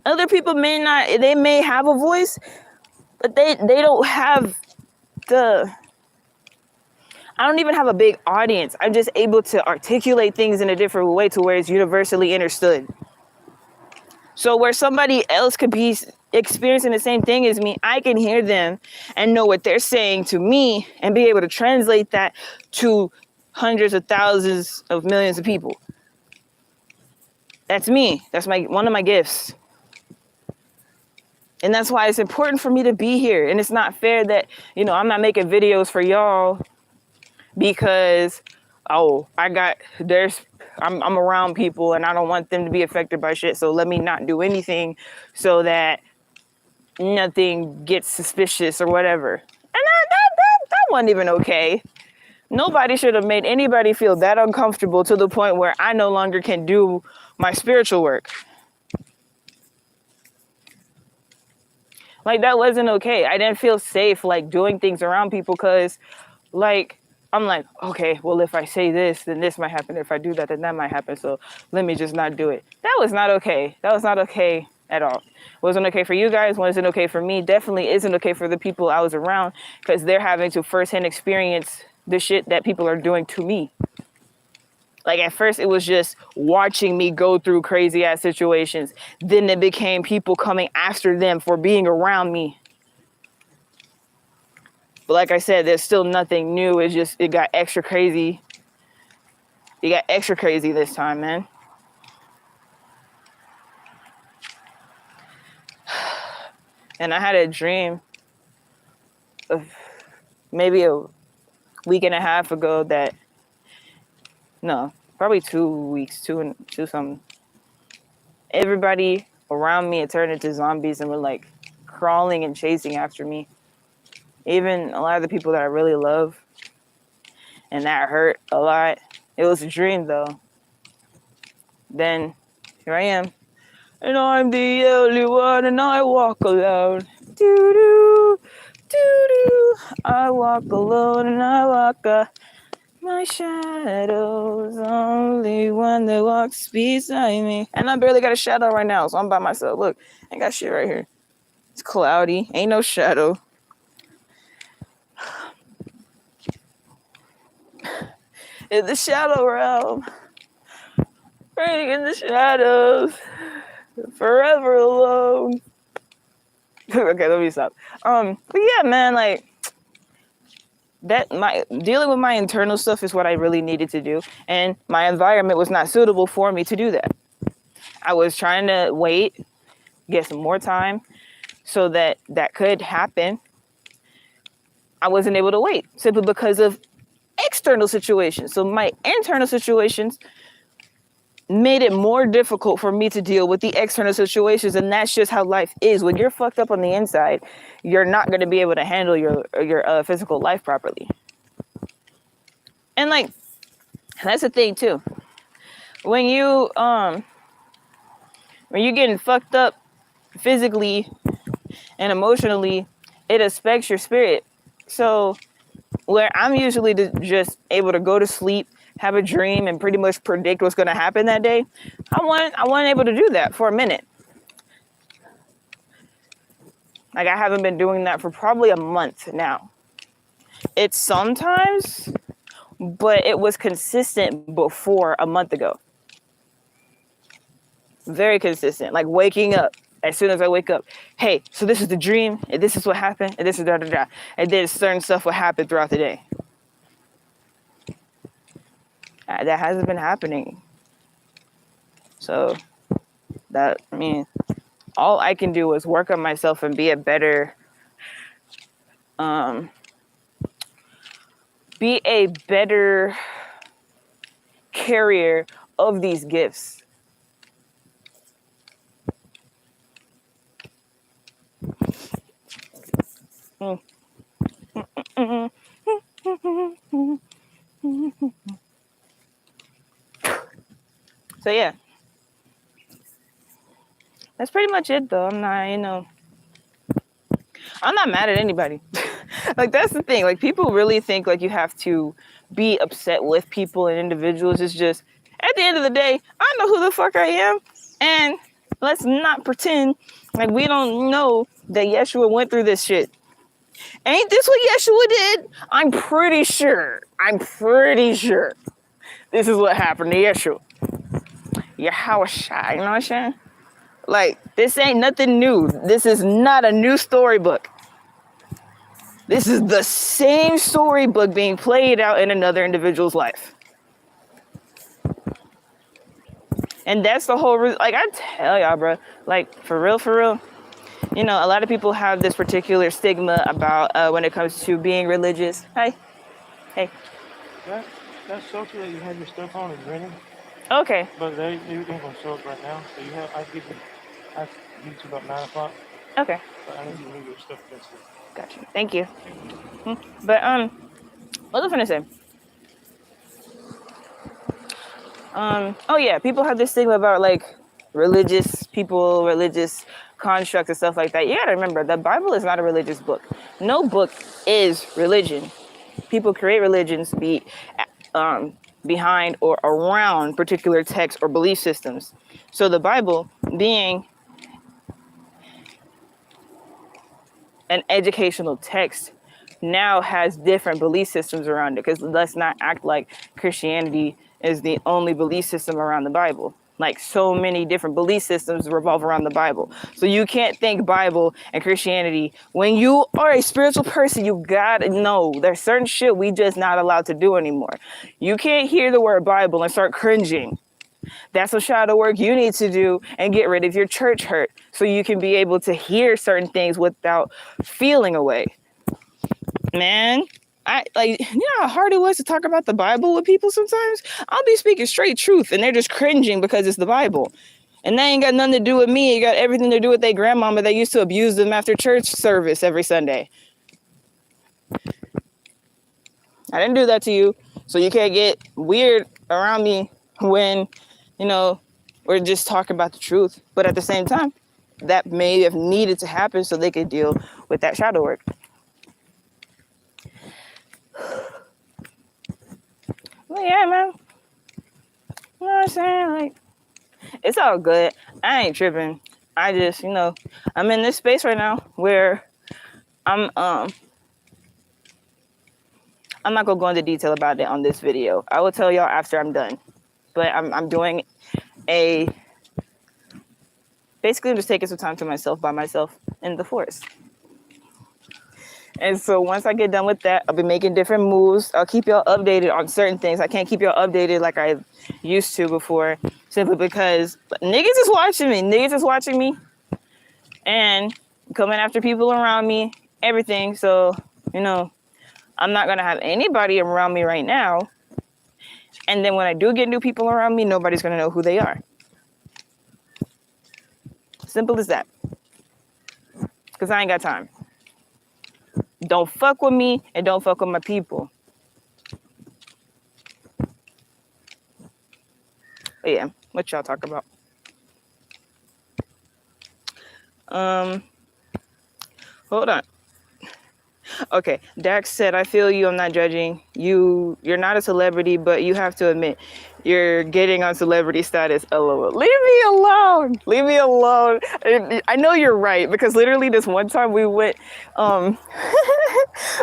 Other people may have a voice, but they don't have I don't even have a big audience. I'm just able to articulate things in a different way to where it's universally understood. So where somebody else could be experiencing the same thing as me, I can hear them and know what they're saying to me and be able to translate that to hundreds of thousands of millions of people. That's me. That's one of my gifts. And that's why it's important for me to be here. And it's not fair that, you know, I'm not making videos for y'all because, I'm around people and I don't want them to be affected by shit. So let me not do anything so that nothing gets suspicious or whatever. And that wasn't even okay. Nobody should have made anybody feel that uncomfortable to the point where I no longer can do my spiritual work. Like, that wasn't okay. I didn't feel safe, like, doing things around people because, like, I'm like, okay, well, if I say this, then this might happen. If I do that, then that might happen. So let me just not do it. That was not okay. That was not okay at all. Wasn't okay for you guys. Wasn't okay for me. Definitely isn't okay for the people I was around because they're having to firsthand experience the shit that people are doing to me. Like, at first, it was just watching me go through crazy ass situations. Then it became people coming after them for being around me. But like I said, there's still nothing new. It's just, it got extra crazy. It got extra crazy this time, man. And I had a dream of maybe a week and a half ago that, no, probably 2 weeks, two something. Everybody around me had turned into zombies and were like crawling and chasing after me. Even a lot of the people that I really love. And that hurt a lot. It was a dream though. Then here I am. And I'm the only one and I walk alone. Doo-doo, doo-doo. I walk alone and I walk My shadow's only one that walks beside me. And I barely got a shadow right now, so I'm by myself. Look, I ain't got shit right here. It's cloudy. Ain't no shadow. In the shadow realm. Running in the shadows. Forever alone. Okay, let me stop. But yeah, man, like that my dealing with my internal stuff is what I really needed to do. And my environment was not suitable for me to do that. I was trying to wait, get some more time so that that could happen. I wasn't able to wait simply because of external situations. So my internal situations made it more difficult for me to deal with the external situations, and that's just how life is. When you're fucked up on the inside, you're not going to be able to handle your physical life properly. And like that's the thing too. When you're getting fucked up physically and emotionally, it affects your spirit. So where I'm usually just able to go to sleep, have a dream, and pretty much predict what's going to happen that day, I wasn't able to do that for a minute. Like I haven't been doing that for probably a month now. It's sometimes, but it was consistent before a month ago. Very consistent. Like waking up. As soon as I wake up, hey, so this is the dream, and this is what happened, and this is da-da-da. And then certain stuff will happen throughout the day. That hasn't been happening. So, all I can do is work on myself and be a better carrier of these gifts. So yeah, that's pretty much it though. I'm not mad at anybody. Like that's the thing. Like people really think like you have to be upset with people and individuals. It's just at the end of the day, I know who the fuck I am, and let's not pretend like we don't know that Yeshua went through this shit. Ain't this what Yeshua did? I'm pretty sure this is what happened to Yeshua. Yahawashai, you know what I'm saying? Like, this ain't nothing new. This is not a new storybook. This is the same storybook being played out in another individual's life. And that's the whole reason. Like, I tell y'all, bro. Like, for real. You know, a lot of people have this particular stigma about when it comes to being religious. Hey. That social that you have your stuff on is ready. Okay. But everything's gonna show up right now. So I give you to about 9 o'clock. Okay. But I need you to move your stuff against it. Gotcha. Thank you. But what was I gonna say? Oh yeah, people have this stigma about like religious people, religious constructs and stuff like that. You gotta remember, the Bible is not a religious book. No book is religion. People create religions behind or around particular texts or belief systems. So the Bible, being an educational text, now has different belief systems around it, because let's not act like Christianity is the only belief system around the Bible. Like so many different belief systems revolve around the Bible. So you can't think Bible and Christianity. When you are a spiritual person, you gotta know there's certain shit we just not allowed to do anymore. You can't hear the word Bible and start cringing. That's some shadow work you need to do and get rid of your church hurt so you can be able to hear certain things without feeling away. Man, you know how hard it was to talk about the Bible with people sometimes? I'll be speaking straight truth and they're just cringing because it's the Bible. And that ain't got nothing to do with me. It got everything to do with their grandmama that used to abuse them after church service every Sunday. I didn't do that to you, so you can't get weird around me when, you know, we're just talking about the truth. But at the same time, that may have needed to happen so they could deal with that shadow work. But yeah, man. You know what I'm saying? Like, it's all good. I ain't tripping. I just, I'm in this space right now where I'm I'm not gonna go into detail about it on this video. I will tell y'all after I'm done. But I'm doing a basically I'm just taking some time to myself by myself in the forest. And so once I get done with that, I'll be making different moves. I'll keep y'all updated on certain things. I can't keep y'all updated like I used to before, simply because niggas is watching me. Niggas is watching me and coming after people around me, everything. So, I'm not gonna have anybody around me right now. And then when I do get new people around me, nobody's gonna know who they are. Simple as that. Because I ain't got time. Don't fuck with me and don't fuck with my people. But yeah, what y'all talk about? Hold on. Okay, Dax said, I feel you, I'm not judging. You're not a celebrity, but you have to admit, you're getting on celebrity status. LOL. Leave me alone. Leave me alone. I know you're right, because literally this one time we went,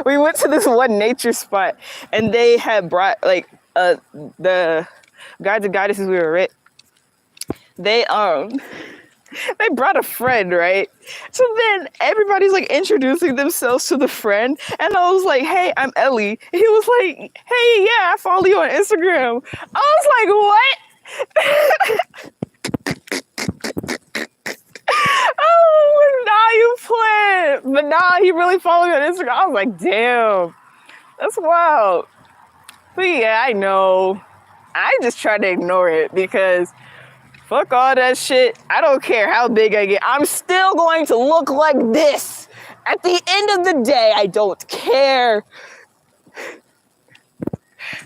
we went to this one nature spot, and they had brought, like, the guides and goddesses we were with, they brought a friend, right? So then everybody's like introducing themselves to the friend. And I was like, hey, I'm Ellie. And he was like, hey, yeah, I follow you on Instagram. I was like, what? Oh, nah, you playing. But nah, he really followed me on Instagram. I was like, damn, that's wild. But yeah, I know. I just try to ignore it because fuck all that shit. I don't care how big I get. I'm still going to look like this. At the end of the day, I don't care.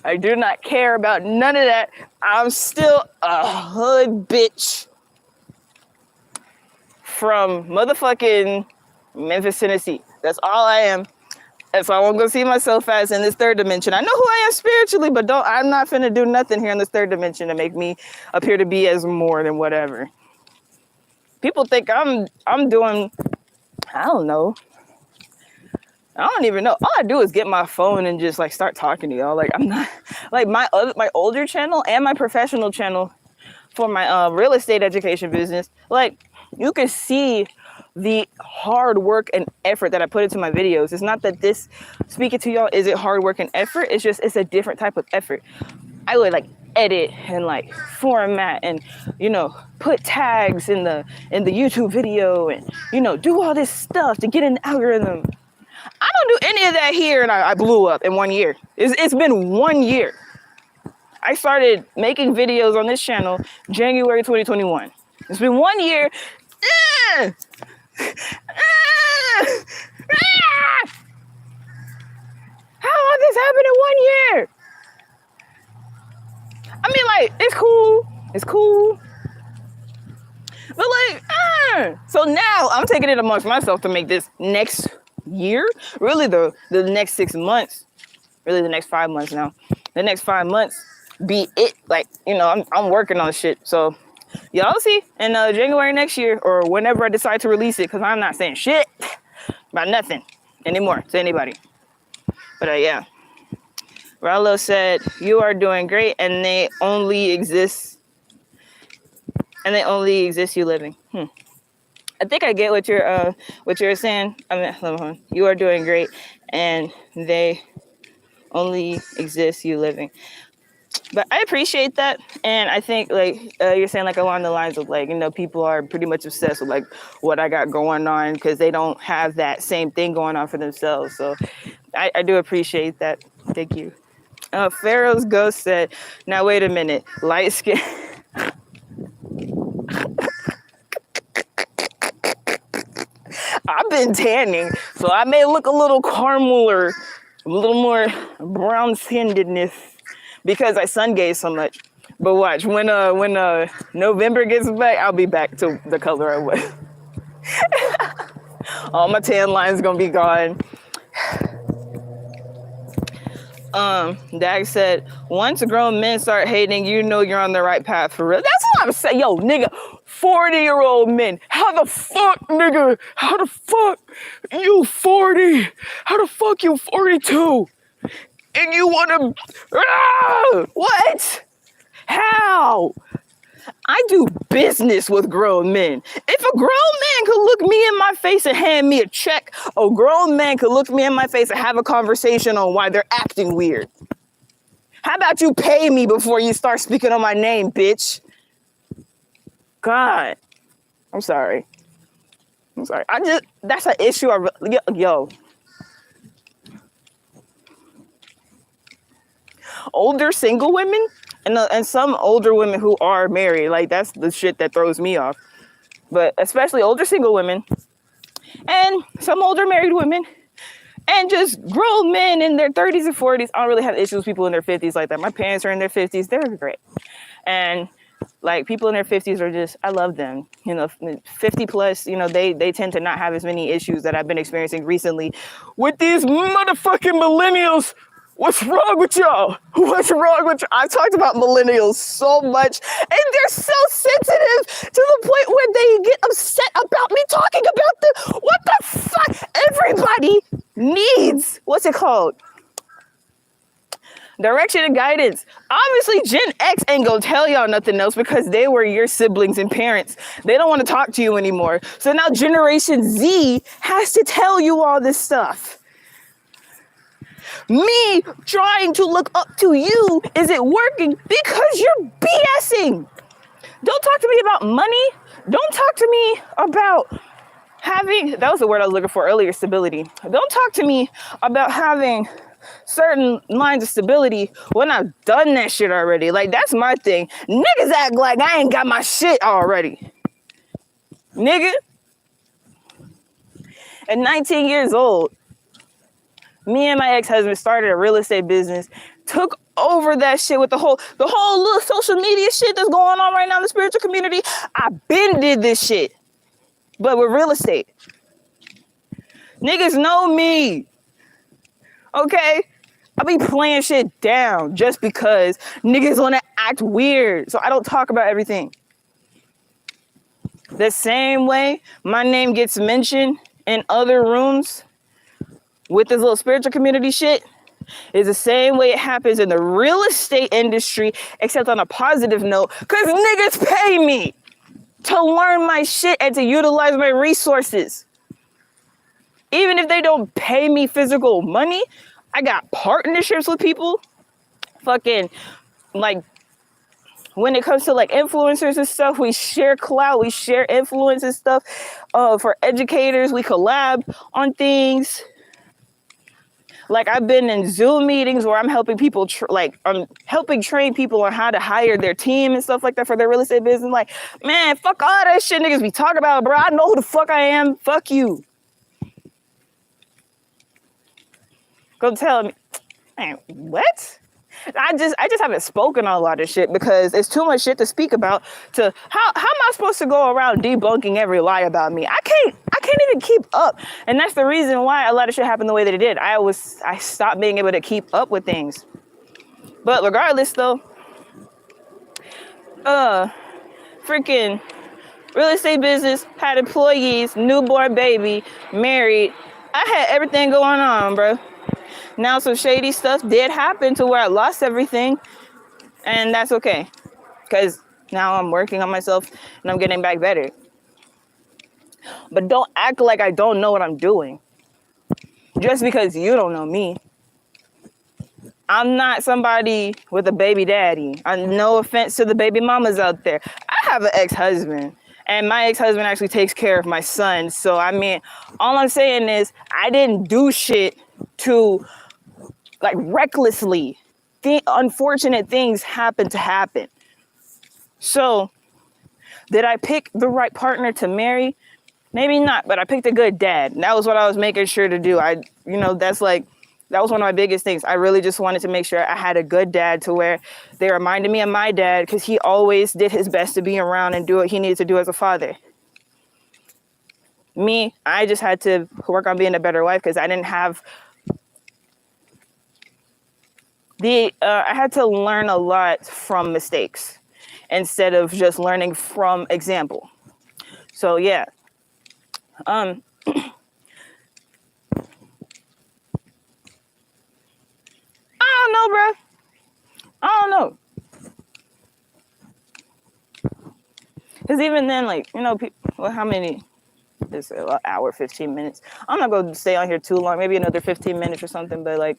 I do not care about none of that. I'm still a hood bitch from motherfucking Memphis, Tennessee. That's all I am. That's all I'm gonna see myself as in this third dimension. I know who I am spiritually, but I'm not finna do nothing here in this third dimension to make me appear to be as more than whatever. People think I'm doing, I don't know. I don't even know. All I do is get my phone and just like start talking to y'all. Like I'm not like my older channel and my professional channel for my real estate education business. Like you can see the hard work and effort that I put into my videos. It's not that this speaking to y'all isn't hard work and effort. It's just it's a different type of effort. I would like edit and like format and put tags in the YouTube video and do all this stuff to get an algorithm. I don't do any of that here, and I blew up in 1 year. It's been 1 year. I started making videos on this channel January 2021. It's been 1 year. How did this happen in 1 year? I mean, like, it's cool. It's cool. But like, so now I'm taking it amongst myself to make this next year, really the next 6 months, really the next 5 months now. The next 5 months be it. Like, I'm working on shit. So y'all see in January next year or whenever I decide to release it, because I'm not saying shit about nothing anymore to anybody. But yeah. Rallo said, you are doing great and they only exist you living. I think I get what you're saying. I mean, hold on. You are doing great and they only exist you living. But I appreciate that. And I think like you're saying like along the lines of like, people are pretty much obsessed with like what I got going on because they don't have that same thing going on for themselves. So I do appreciate that. Thank you. Pharaoh's Ghost said, now wait a minute, light skin. I've been tanning, so I may look a little caramel or a little more brown skinnedness because I sun gaze so much. But watch, when November gets back, I'll be back to the color I was. All my tan lines gonna be gone. Dag said, once grown men start hating, you know you're on the right path for real. That's what I'm saying. Yo, nigga, 40-year-old men. How the fuck, nigga? How the fuck you 40? How the fuck you 42? And you wanna what? How? I do business with grown men. If a grown man could look me in my face and hand me a check, a grown man could look me in my face and have a conversation on why they're acting weird. How about you pay me before you start speaking on my name, bitch? God. I'm sorry. That's an issue. Yo. Older single women and some older women who are married, like that's the shit that throws me off. But especially older single women and some older married women and just grown men in their 30s and 40s. I don't really have issues with people in their 50s like that. My parents are in their 50s. They're great. And like people in their 50s are just, I love them. 50 plus, they tend to not have as many issues that I've been experiencing recently with these motherfucking millennials. What's wrong with y'all? What's wrong with y'all? I talked about millennials so much, and they're so sensitive to the point where they get upset about me talking about them. What the fuck? Everybody needs, what's it called? Direction and guidance. Obviously, Gen X ain't gonna tell y'all nothing else because they were your siblings and parents. They don't want to talk to you anymore. So now Generation Z has to tell you all this stuff. Me trying to look up to you isn't working because you're BSing. Don't talk to me about money. Don't talk to me about having, that was the word I was looking for earlier, stability. Don't talk to me about having certain lines of stability when I've done that shit already. Like, that's my thing. Niggas act like I ain't got my shit already. Nigga. At 19 years old, me and my ex-husband started a real estate business, took over that shit with the whole little social media shit that's going on right now in the spiritual community. I been did this shit, but with real estate. Niggas know me, okay? I be playing shit down just because niggas want to act weird, so I don't talk about everything. The same way my name gets mentioned in other rooms with this little spiritual community shit is the same way it happens in the real estate industry, except on a positive note, because niggas pay me to learn my shit and to utilize my resources. Even if they don't pay me physical money, I got partnerships with people. Fucking, like, when it comes to like influencers and stuff, we share clout, we share influence and stuff. For educators, we collab on things. Like, I've been in Zoom meetings where I'm helping people, I'm helping train people on how to hire their team and stuff like that for their real estate business. Like, man, fuck all that shit niggas be talking about, bro. I know who the fuck I am. Fuck you. Go tell me. Man, what? I just haven't spoken on a lot of shit because it's too much shit to speak about. To how am I supposed to go around debunking every lie about me? I can't even keep up. And that's the reason why a lot of shit happened the way that it did. I stopped being able to keep up with things. But regardless though, freaking real estate business, had employees, newborn baby, married. I had everything going on, bro. Now some shady stuff did happen to where I lost everything, and that's okay, because now I'm working on myself and I'm getting back better. But don't act like I don't know what I'm doing just because you don't know me. I'm not somebody with a baby daddy. No offense to the baby mamas out there. I have an ex-husband, and my ex-husband actually takes care of my son. So, I mean, all I'm saying is I didn't do shit to, like, recklessly. Unfortunate things happen to happen. So, did I pick the right partner to marry? Maybe not, but I picked a good dad. And that was what I was making sure to do. That was one of my biggest things. I really just wanted to make sure I had a good dad to where they reminded me of my dad, because he always did his best to be around and do what he needed to do as a father. Me, I just had to work on being a better wife because I didn't have I had to learn a lot from mistakes instead of just learning from example. So yeah, um, I don't know, bro. I don't know, because even then, like well, how many? It's an hour, 15 minutes. I'm not going to stay on here too long. Maybe another 15 minutes or something. But like,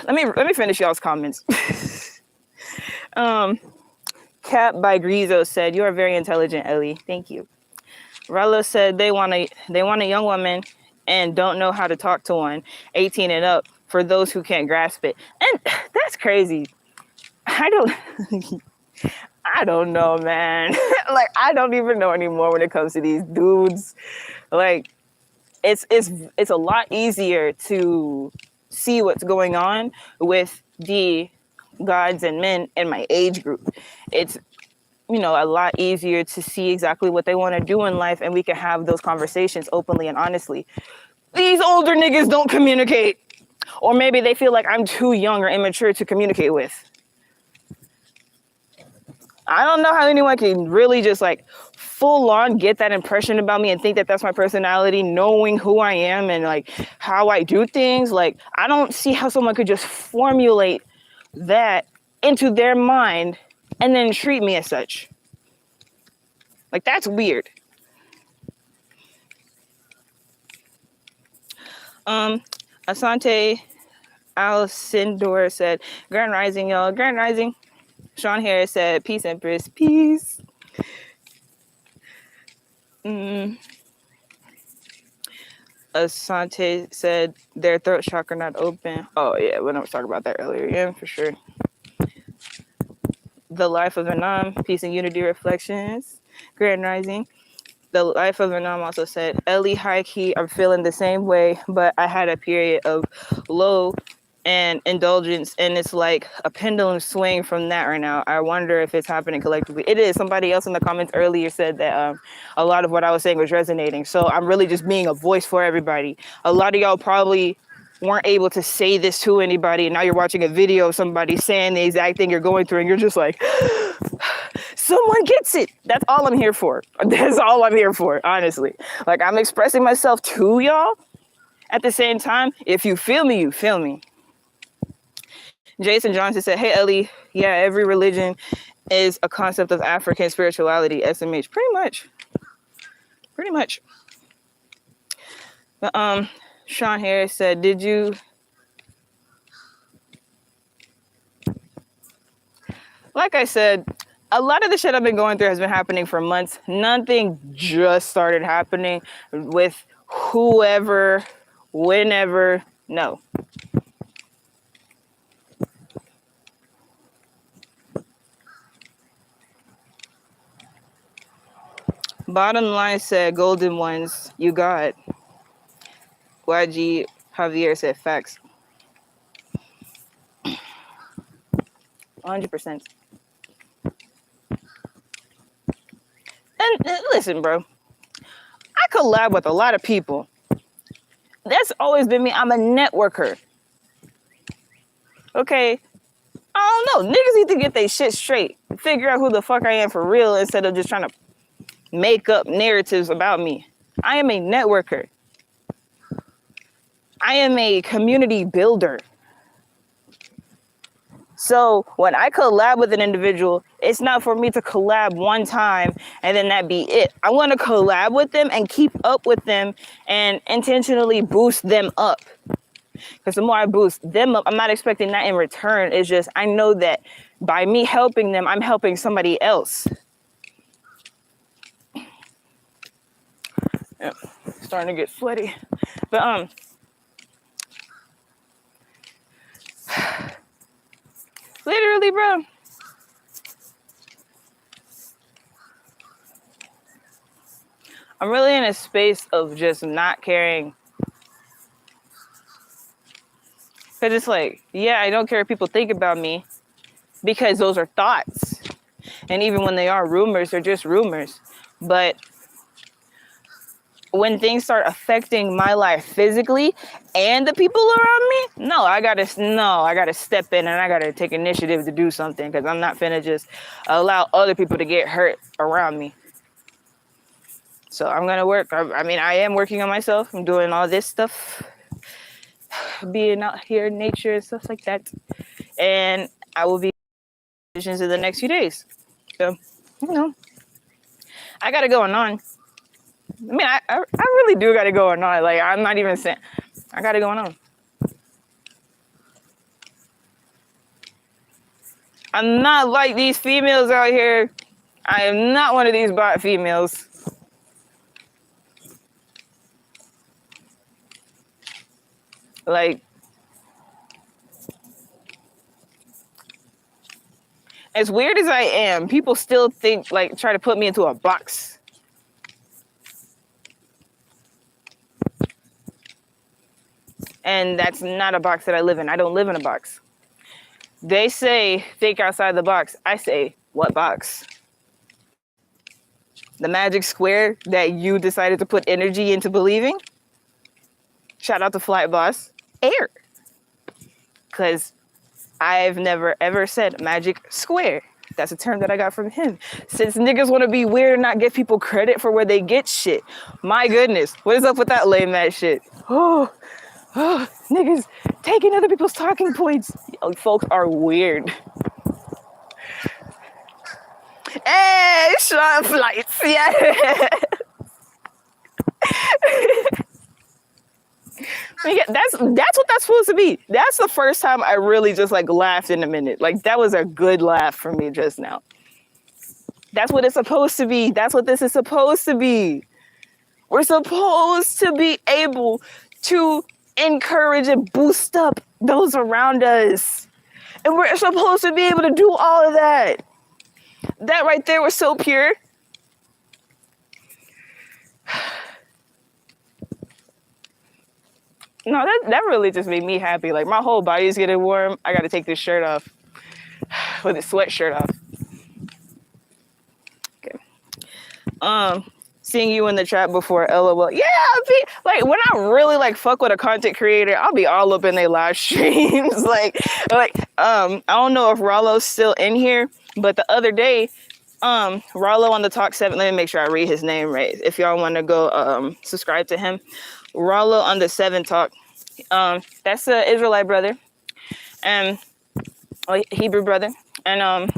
let me finish y'all's comments. Cap by Grizo said, "You are very intelligent, Ellie. Thank you." Rallo said they want a young woman and don't know how to talk to one, 18 and up, for those who can't grasp it. And that's crazy. I don't I don't know, man. Like I don't even know anymore when it comes to these dudes. Like it's a lot easier to see what's going on with the gods and men in my age group. It's a lot easier to see exactly what they want to do in life, and we can have those conversations openly and honestly. These older niggas don't communicate, or maybe they feel like I'm too young or immature to communicate with. I don't know how anyone can really just like full on get that impression about me and think that that's my personality, knowing who I am and like how I do things. Like, I don't see how someone could just formulate that into their mind and then treat me as such. Like, that's weird. Asante Alcindor said, Grand Rising, y'all. Grand Rising. Sean Harris said, peace, Empress. Peace. Asante said, their throat chakra not open. Oh, yeah. When I was talking about that earlier. Yeah, for sure. The Life of Anam, Peace and Unity Reflections. Grand Rising. The Life of Anam also said, Ellie, high key, I'm feeling the same way, but I had a period of low and indulgence, and it's like a pendulum swing from that right now. I wonder if it's happening collectively. It is. Somebody else in the comments earlier said that a lot of what I was saying was resonating. So I'm really just being a voice for everybody. A lot of y'all probably weren't able to say this to anybody, and now you're watching a video of somebody saying the exact thing you're going through, and you're just like, someone gets it. That's all I'm here for. That's all I'm here for, honestly. Like, I'm expressing myself to y'all. At the same time, if you feel me, you feel me. Jason Johnson said, hey, Ellie, yeah, every religion is a concept of African spirituality, SMH. Pretty much. But, Sean Harris said, did you... Like I said, a lot of the shit I've been going through has been happening for months. Nothing just started happening with whoever, whenever, no. Bottom line said, golden ones, you got. YG Javier said, facts. 100%. And listen, bro, I collab with a lot of people. That's always been me. I'm a networker. Okay? I don't know. Niggas need to get their shit straight. Figure out who the fuck I am for real instead of just trying to make up narratives about me. I am a networker. I am a community builder. So when I collab with an individual, it's not for me to collab one time and then that be it. I want to collab with them and keep up with them and intentionally boost them up. Because the more I boost them up, I'm not expecting that in return. It's just, I know that by me helping them, I'm helping somebody else. Yeah, starting to get sweaty. But, literally, bro. I'm really in a space of just not caring. Because it's like, yeah, I don't care if people think about me because those are thoughts. And even when they are rumors, they're just rumors. But when things start affecting my life physically and the people around me, I gotta step in and I gotta take initiative to do something, because I'm not finna just allow other people to get hurt around me. So I'm gonna work. I mean, I am working on myself. I'm doing all this stuff, being out here in nature and stuff like that. And I will be decisions in the next few days. So, I got it going on. I mean, I really do got it going on. Like, I'm not even saying, I got it going on. I'm not like these females out here. I am not one of these bot females. Like, as weird as I am, people still try to put me into a box. And that's not a box that I live in. I don't live in a box. They say, think outside the box. I say, what box? The magic square that you decided to put energy into believing? Shout out to Flight Boss Air. Because I've never ever said magic square. That's a term that I got from him. Since niggas want to be weird and not give people credit for where they get shit. My goodness, what is up with that lame ass shit? Oh, niggas taking other people's talking points. Folks are weird. Hey, short flights, yeah. Yeah, that's what that's supposed to be. That's the first time I really just like laughed in a minute. Like, that was a good laugh for me just now. That's what it's supposed to be. That's what this is supposed to be. We're supposed to be able to encourage and boost up those around us. And we're supposed to be able to do all of that. That right there was so pure. No, that really just made me happy. Like, my whole body is getting warm. I got to take this shirt off. With this sweatshirt off. Okay. Seeing you in the chat before, LOL. Yeah, like, when I really like fuck with a content creator, I'll be all up in their live streams. like, I don't know if Rollo's still in here, but the other day, Rollo on the Talk 7, let me make sure I read his name right. If y'all want to go subscribe to him. Rollo on the 7 Talk. That's an Israelite brother and a Hebrew brother. And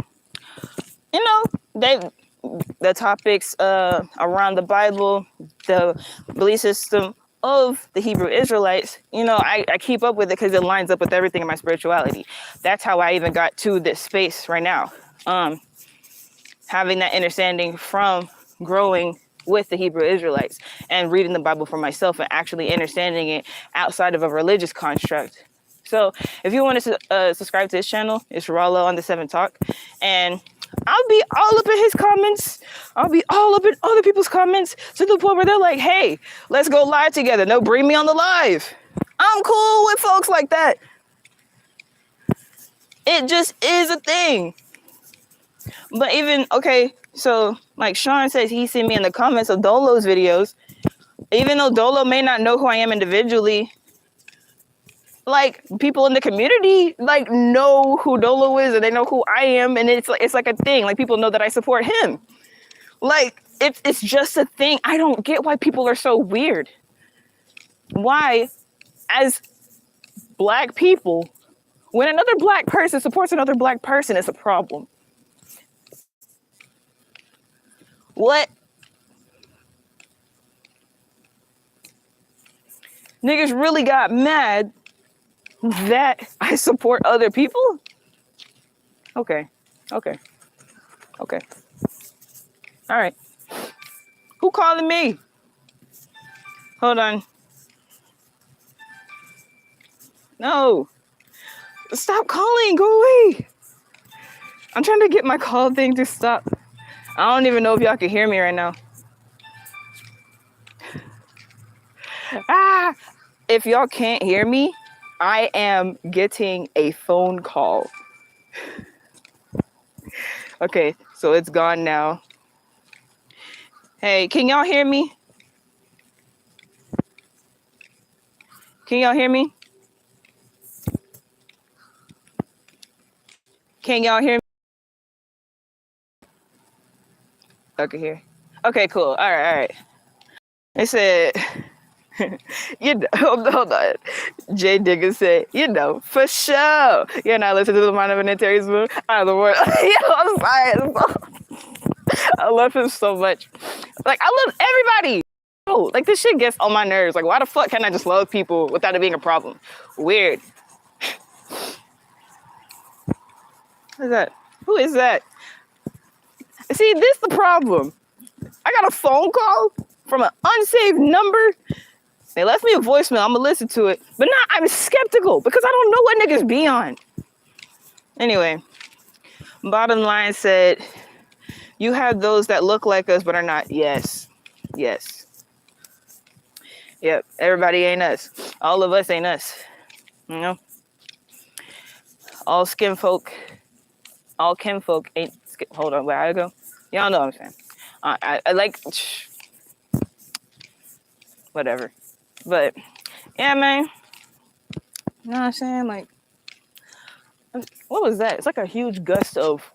the topics around the Bible, the belief system of the Hebrew Israelites, I keep up with it because it lines up with everything in my spirituality. That's how I even got to this space right now. Having that understanding from growing with the Hebrew Israelites and reading the Bible for myself and actually understanding it outside of a religious construct. So if you want to subscribe to his channel, it's Rollo on the 7 Talk. And I'll be all up in his comments. I'll be all up in other people's comments to the point where they're like, hey, let's go live together. No, bring me on the live. I'm cool with folks like that. It just is a thing. But even, okay, so like Sean says, he sent me in the comments of Dolo's videos. Even though Dolo may not know who I am individually, like, people in the community like know who Dolo is and they know who I am, and it's like a thing. Like, people know that I support him. Like, it's just a thing. I don't get why people are so weird. Why, as black people, when another black person supports another black person, it's a problem. What? Niggas really got mad that I support other people? Okay. All right. Who calling me? Hold on. No. Stop calling. Go away. I'm trying to get my call thing to stop. I don't even know if y'all can hear me right now. If y'all can't hear me, I am getting a phone call. Okay, so it's gone now. Hey, can y'all hear me? Can y'all hear me? Can y'all hear me? Okay, here. Okay, cool. All right. They said, hold on. Jay Diggins said, for sure. You're not listening to the mind of an Terry's moon. Out of the word. I'm sorry. I love him so much. Like, I love everybody. Oh, like, this shit gets on my nerves. Like, why the fuck can't I just love people without it being a problem? Weird. Who's that? Who is that? See, this is the problem. I got a phone call from an unsaved number. They left me a voicemail. I'm gonna listen to it. But now I'm skeptical because I don't know what niggas be on. Anyway, bottom line said, you have those that look like us but are not. Yes. Yep. Everybody ain't us. All of us ain't us. You know? All skin folk, all kin folk ain't. Hold on, where I go? Y'all know what I'm saying. I like. Whatever. But, yeah, man. You know what I'm saying? Like, what was that? It's like a huge gust of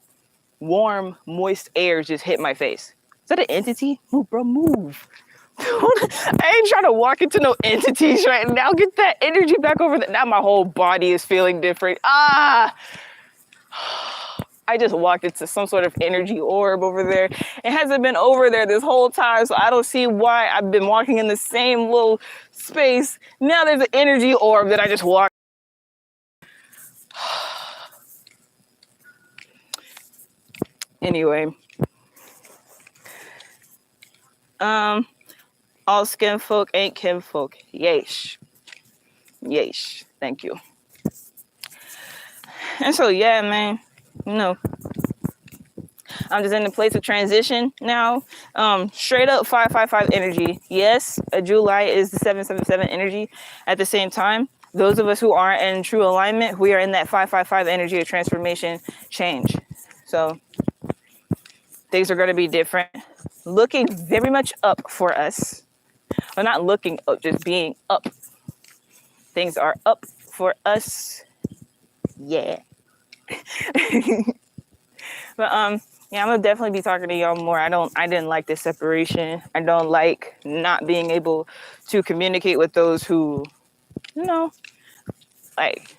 warm, moist air just hit my face. Is that an entity? Move, bro, move. I ain't trying to walk into no entities right now. Get that energy back over there. Now my whole body is feeling different. I just walked into some sort of energy orb over there. It hasn't been over there this whole time, so I don't see why I've been walking in the same little space. Now there's an energy orb that I just walked. Anyway. All skin folk ain't kin folk. Yeesh. Thank you. And so, yeah, man, I'm just in the place of transition now. Straight up 555 energy. Yes, a July is the 777 energy. At the same time, those of us who aren't in true alignment, we are in that 555 energy of transformation change. So things are going to be different. Looking very much up for us. Well, not looking up, just being up. Things are up for us. Yeah. But yeah, I'm gonna definitely be talking to y'all more. I didn't like this separation. I don't like not being able to communicate with those who, like,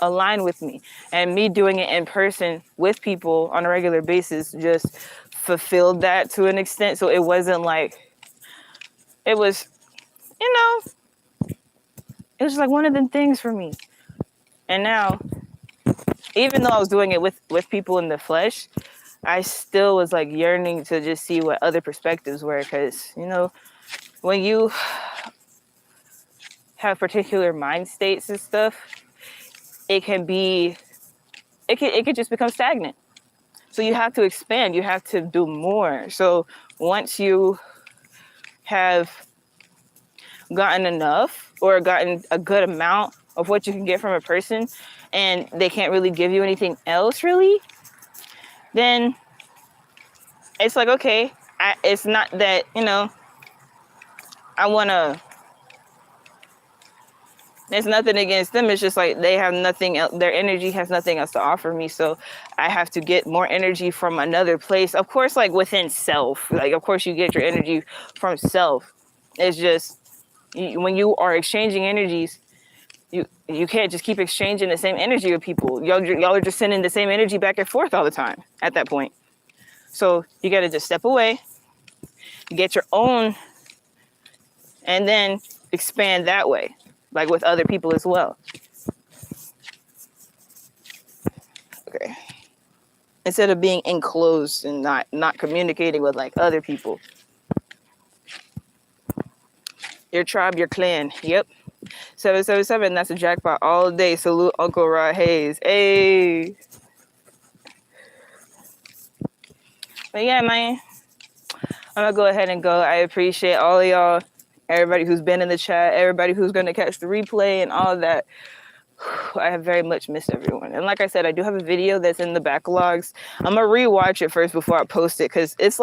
align with me. And me doing it in person with people on a regular basis just fulfilled that to an extent. So it wasn't like, it was, it was like one of them things for me. And now, even though I was doing it with people in the flesh, I still was like yearning to just see what other perspectives were. Because, when you have particular mind states and stuff, it could just become stagnant. So you have to expand, you have to do more. So once you have gotten enough or gotten a good amount of what you can get from a person and they can't really give you anything else really, then it's like, okay, it's not that, I want to, there's nothing against them. It's just like they have nothing else. Their energy has nothing else to offer me. So I have to get more energy from another place. Of course, like within self, like, of course you get your energy from self. It's just when you are exchanging energies, you can't just keep exchanging the same energy with people. Y'all are just sending the same energy back and forth all the time at that point. So you got to just step away, get your own, and then expand that way. Like with other people as well. Okay. Instead of being enclosed and not communicating with like other people. Your tribe, your clan. Yep. 777, that's a jackpot all day. Salute Uncle Rod Hayes. Hey. But yeah, man. I'm gonna go ahead and go. I appreciate all of y'all. Everybody who's been in the chat, everybody who's gonna catch the replay and all of that. I have very much missed everyone. And like I said, I do have a video that's in the backlogs. I'm gonna rewatch it first before I post it because it's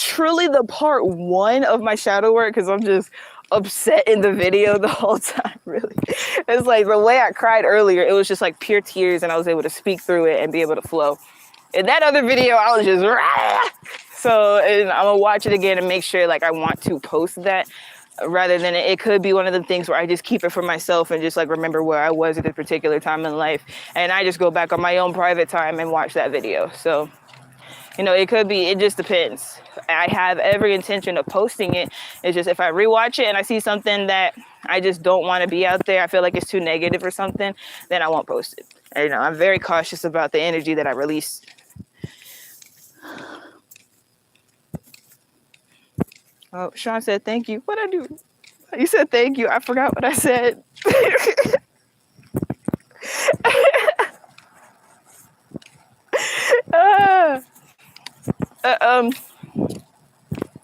truly the part one of my shadow work because I'm just upset in the video the whole time, really. It's like the way I cried earlier, it was just like pure tears, and I was able to speak through it and be able to flow. In that other video, I was just so, and I'm gonna watch it again and make sure like I want to post that, rather than it could be one of the things where I just keep it for myself and just like remember where I was at a particular time in life, and I just go back on my own private time and watch that video. So, you know, it could be, it just depends. I have every intention of posting it. It's just if I rewatch it and I see something that I just don't want to be out there, I feel like it's too negative or something, then I won't post it. And, you know, I'm very cautious about the energy that I release. Oh, Sean said thank you. What'd I do? You said thank you. I forgot what I said.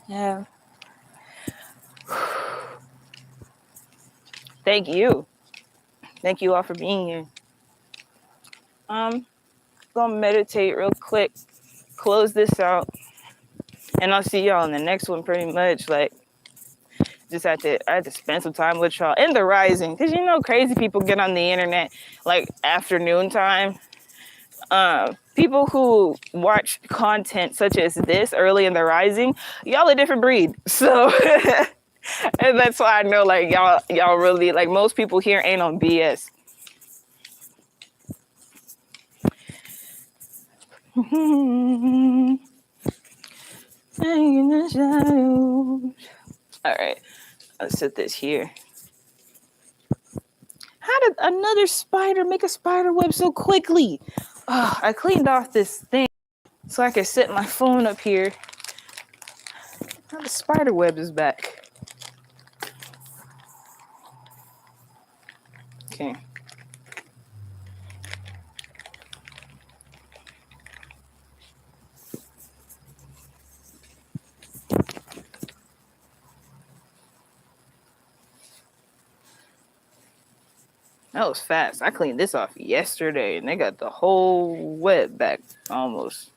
Yeah. Thank you. Thank you all for being here. Gonna meditate real quick, close this out, and I'll see y'all in the next one. Pretty much, like, I had to spend some time with y'all in the rising, because you know crazy people get on the internet like afternoon time. People who watch content such as this early in the rising, y'all a different breed. So and that's why I know like y'all really, like, most people here ain't on BS. All right, let's set this here. How did another spider make a spider web so quickly? Oh, I cleaned off this thing so I could set my phone up here. Now the spider web is back. Okay. That was fast. I cleaned this off yesterday and they got the whole web back almost.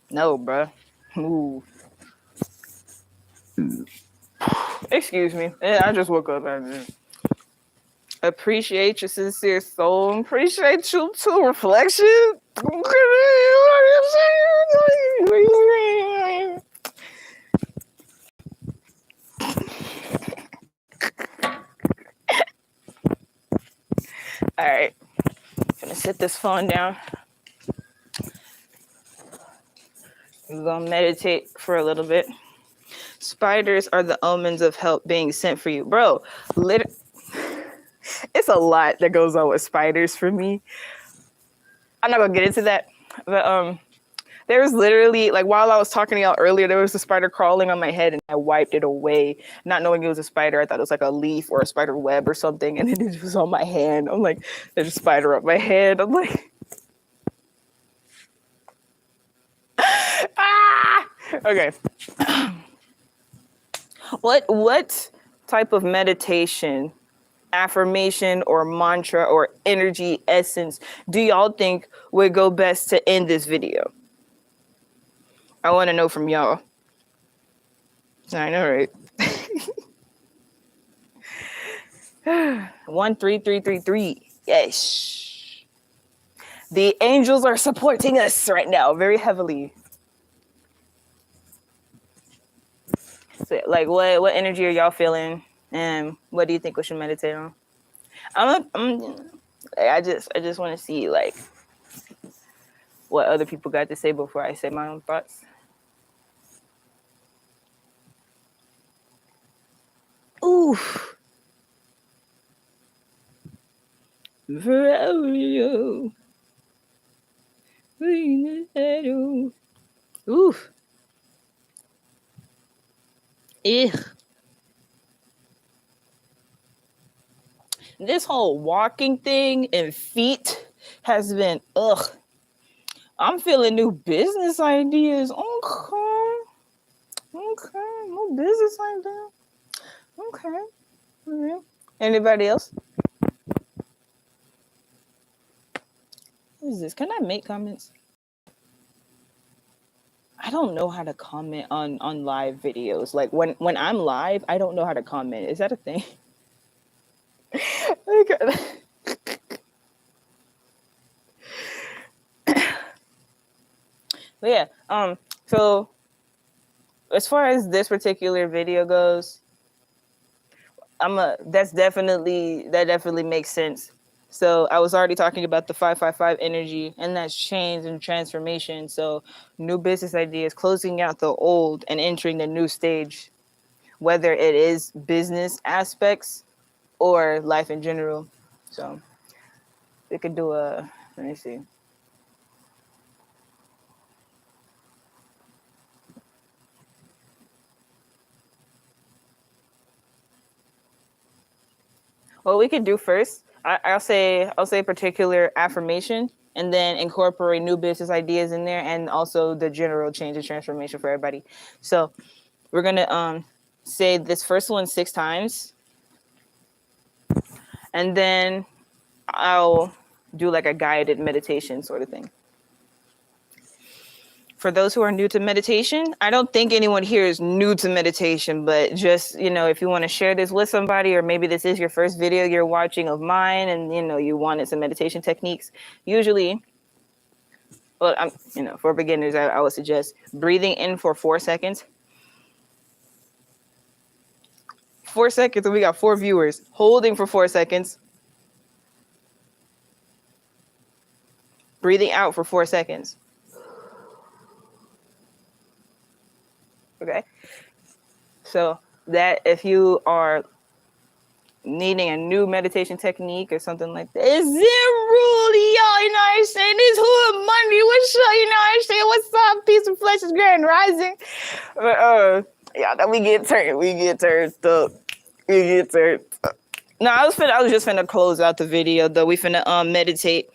No, bruh. Move. Excuse me. I just woke up. Appreciate your sincere soul. Appreciate you too, reflection. All right. Gonna set this phone down. We're gonna meditate for a little bit. Spiders are the omens of help being sent for you. Bro, it's a lot that goes on with spiders for me. I'm not gonna get into that. But there was literally, like, while I was talking to y'all earlier, there was a spider crawling on my head and I wiped it away, not knowing it was a spider. I thought it was like a leaf or a spider web or something, and then it was on my hand. I'm like, there's a spider up my head. I'm like, ah! Okay. What type of meditation, affirmation, or mantra or energy essence do y'all think would go best to end this video? I want to know from y'all. I know, right? 13333. Yes. The angels are supporting us right now very heavily. So, like, what energy are y'all feeling, and what do you think we should meditate on? I just want to see like what other people got to say before I say my own thoughts. Oof. Forever you. Oof. Ugh. This whole walking thing and feet has been ugh. I'm feeling new business ideas. Okay. No business idea. Okay. Mm-hmm. Anybody else? What is this? Can I make comments? I don't know how to comment on live videos. Like when I'm live, I don't know how to comment. Is that a thing? Like, but yeah. So as far as this particular video goes, that definitely makes sense. So I was already talking about the 555 energy, and that's change and transformation. So new business ideas, closing out the old and entering the new stage, whether it is business aspects or life in general. So we could do a, let me see. What we could do first, I'll say a particular affirmation, and then incorporate new business ideas in there, and also the general change and transformation for everybody. So we're gonna say this first one 6 times, and then I'll do like a guided meditation sort of thing. For those who are new to meditation, I don't think anyone here is new to meditation, but just, if you want to share this with somebody, or maybe this is your first video you're watching of mine, and, you wanted some meditation techniques, usually, well, for beginners, I would suggest breathing in for 4 seconds. 4 seconds, and we got 4 viewers. Holding for 4 seconds. Breathing out for 4 seconds. Okay? So that if you are needing a new meditation technique or something like that, is it rule, y'all, you know what I'm saying? This Hood Monday, what's up, you know what I'm saying? What's up? Peace and flesh is grand rising. But, yeah, that we get turned up. No, I was just finna close out the video though. We finna meditate.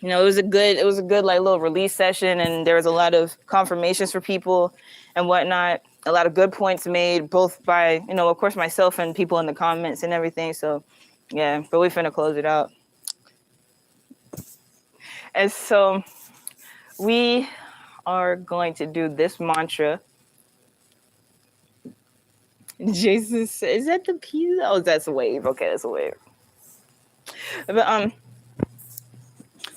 It was a good like little release session, and there was a lot of confirmations for people and whatnot. A lot of good points made, both by, of course, myself and people in the comments and everything. So yeah, but we finna close it out. And so we are going to do this mantra. Jason said, is that the pizza? Oh, that's a wave. Okay, that's a wave. But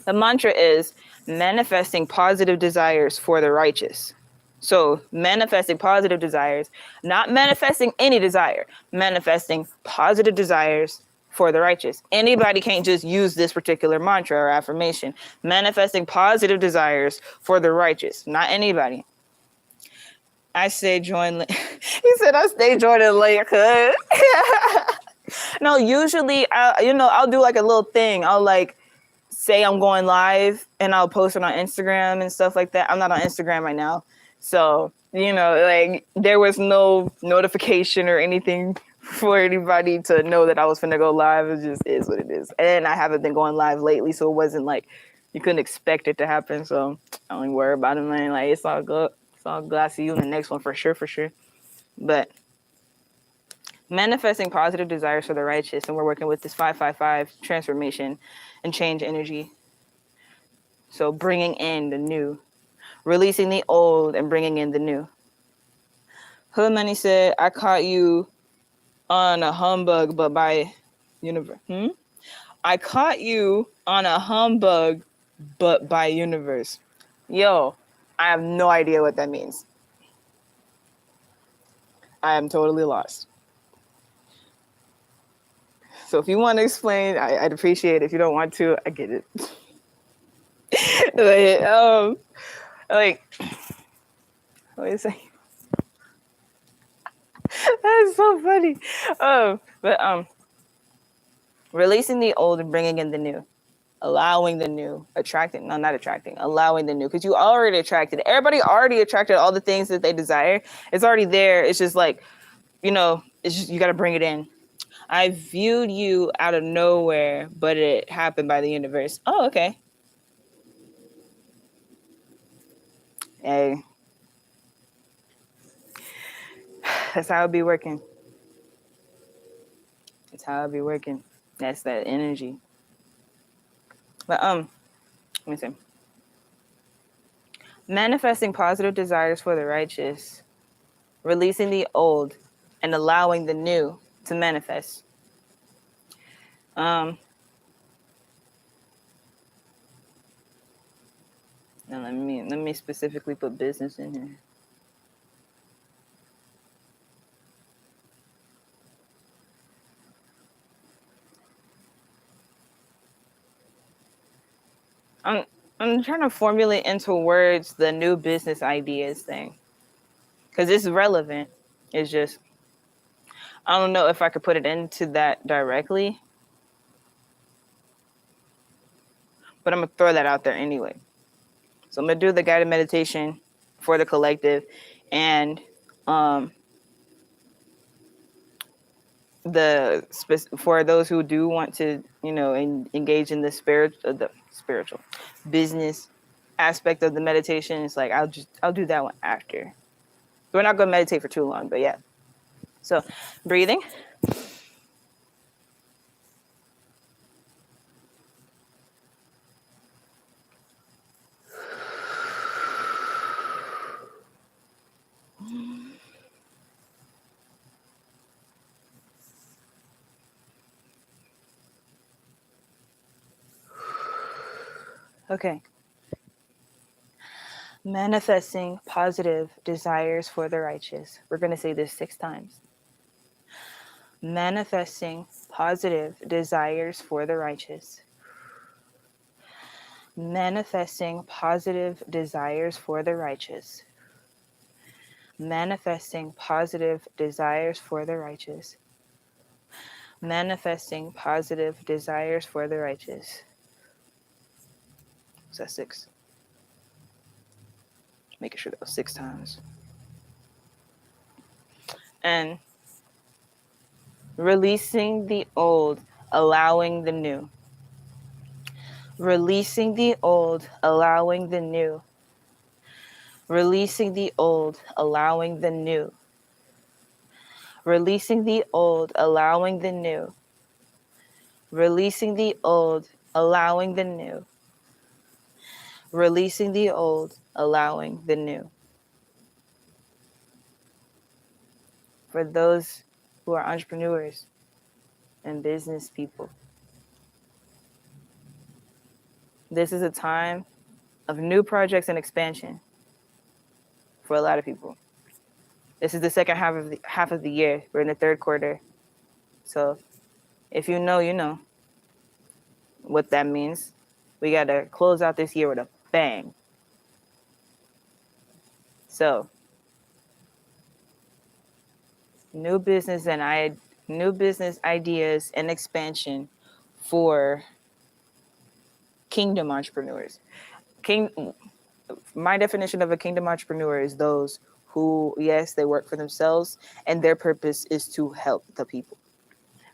the mantra is manifesting positive desires for the righteous. So manifesting positive desires, not manifesting any desire, manifesting positive desires for the righteous. Anybody can't just use this particular mantra or affirmation. Manifesting positive desires for the righteous, not anybody. I say join. He said I stay joining late. No, usually I'll do like a little thing. I'll like say I'm going live, and I'll post it on Instagram and stuff like that. I'm not on Instagram right now. So, like there was no notification or anything for anybody to know that I was finna go live. It just is what it is. And I haven't been going live lately, so it wasn't like you couldn't expect it to happen. So I don't even worry about it, man. Like it's all good. It's all good. I'll see you in the next one for sure. But manifesting positive desires for the righteous, and we're working with this 555 transformation and change energy. So bringing in the new, releasing the old and bringing in the new. Hood Money said, I caught you on a humbug, but by universe. I caught you on a humbug, but by universe. Yo, I have no idea what that means. I am totally lost. So if you want to explain, I'd appreciate it. If you don't want to, I get it. Like, what is it? That is so funny. But releasing the old and bringing in the new, allowing the new, allowing the new, because you already attracted. Everybody already attracted all the things that they desire. It's already there. It's just like, it's just you got to bring it in. I viewed you out of nowhere, but it happened by the universe. Oh, okay. Hey, that's how it be working. That's how it be working. That's that energy. But let me see. Manifesting positive desires for the righteous, releasing the old, and allowing the new to manifest. Now let me specifically put business in here. I'm I'm trying to formulate into words the new business ideas thing because it's relevant. It's just I don't know if I could put it into that directly, but I'm gonna throw that out there anyway. So I'm gonna do the guided meditation for the collective, and um, for those who do want to, engage in the spiritual business aspect of the meditation. It's like I'll do that one after. We're not gonna meditate for too long, but yeah. So breathing. Okay. Manifesting positive desires for the righteous. We're going to say this 6 times. Manifesting positive desires for the righteous. Manifesting positive desires for the righteous. Manifesting positive desires for the righteous. Manifesting positive desires for the righteous. Is that 6? Making sure that was 6 times. And releasing the old, allowing the new. Releasing the old, allowing the new. Releasing the old, allowing the new. Releasing the old, allowing the new. Releasing the old, allowing the new. Releasing the old, allowing the new. For those who are entrepreneurs and business people, this is a time of new projects and expansion for a lot of people. This is the second half of the year. We're in the third quarter. So if you know, you know what that means. We got to close out this year with a bang. So new business ideas and expansion for kingdom entrepreneurs. My definition of a kingdom entrepreneur is those who, yes, they work for themselves and their purpose is to help the people.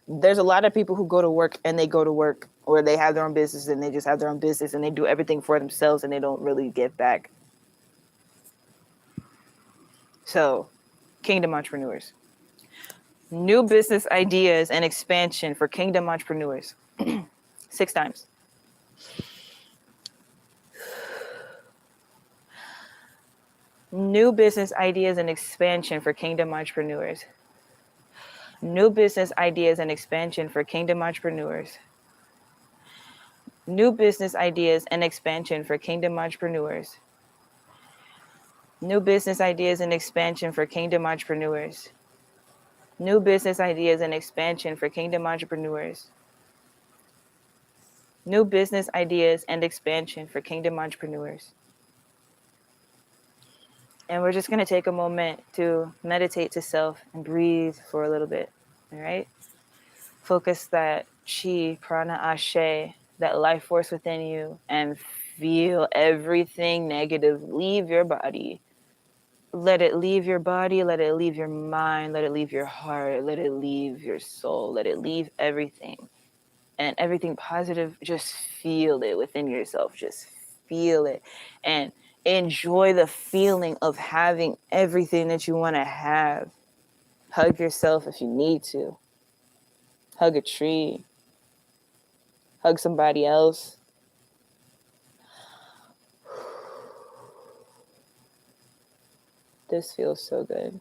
There's a lot of people who go to work and they go to work, or they have their own business and they just have their own business and they do everything for themselves and they don't really give back. So, kingdom entrepreneurs. New business ideas and expansion for kingdom entrepreneurs. 6 times. New business ideas and expansion for kingdom entrepreneurs. New business ideas and expansion for kingdom entrepreneurs. New business ideas and expansion for kingdom entrepreneurs. New business ideas and expansion for kingdom entrepreneurs. New business ideas and expansion for kingdom entrepreneurs. New business ideas and expansion for kingdom entrepreneurs. And we're just going to take a moment to meditate to self and breathe for a little bit. All right? Focus that chi, prana, ashe, that life force within you, and feel everything negative leave your body. Let it leave your body, let it leave your mind, let it leave your heart, let it leave your soul, let it leave everything. And everything positive, just feel it within yourself. Just feel it. And enjoy the feeling of having everything that you want to have. Hug yourself if you need to. Hug a tree. Hug somebody else. This feels so good.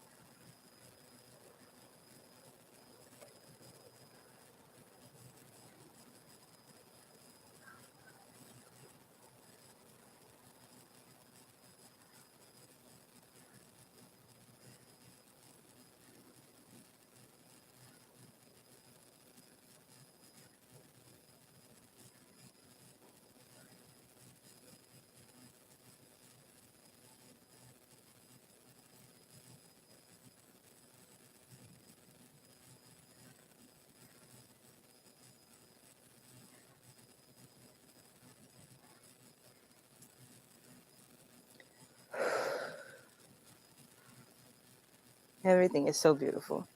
Everything is so beautiful.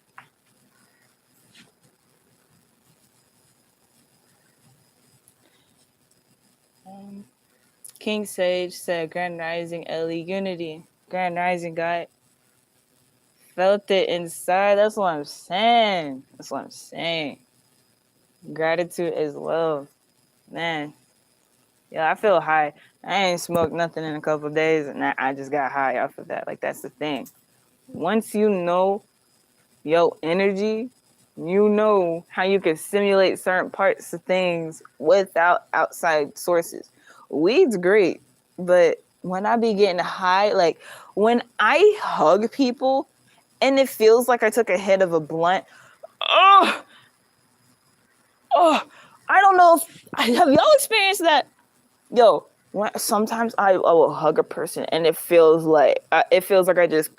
King Sage said, Grand Rising Ellie Unity. Grand Rising God. Felt it inside. That's what I'm saying. That's what I'm saying. Gratitude as well. Man. Yeah, I feel high. I ain't smoked nothing in a couple of days and I just got high off of that. Like, that's the thing. Once you know your energy, you know how you can simulate certain parts of things without outside sources. Weed's great, but when I be getting high, like when I hug people and it feels like I took a hit of a blunt, oh, oh, I don't know if have y'all experienced that? Yo, sometimes I will hug a person and it feels like I just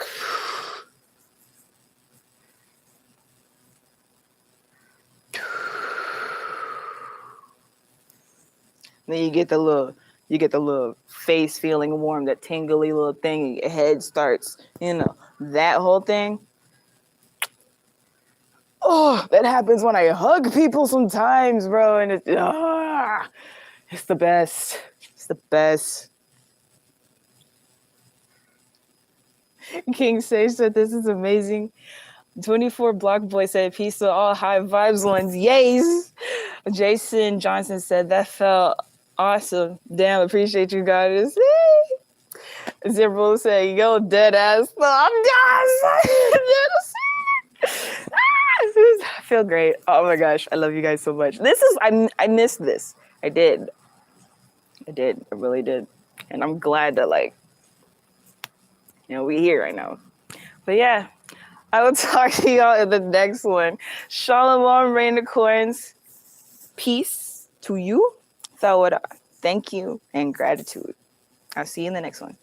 then you get the little face feeling warm, that tingly little thing, your head starts, that whole thing. Oh, that happens when I hug people sometimes, bro, and it's the best. It's the best. King Sage said this is amazing. 24 Block Boy said peace to all high vibes ones. Yays. Jason Johnson said that felt awesome. Damn, appreciate you guys. Zero said, yo, dead ass. I'm I feel great. Oh my gosh, I love you guys so much. I missed this. I did. I really did. And I'm glad that we here right now. But yeah, I will talk to y'all in the next one. Shalom, rain the coins. Peace to you. Thank you and gratitude. I'll see you in the next one.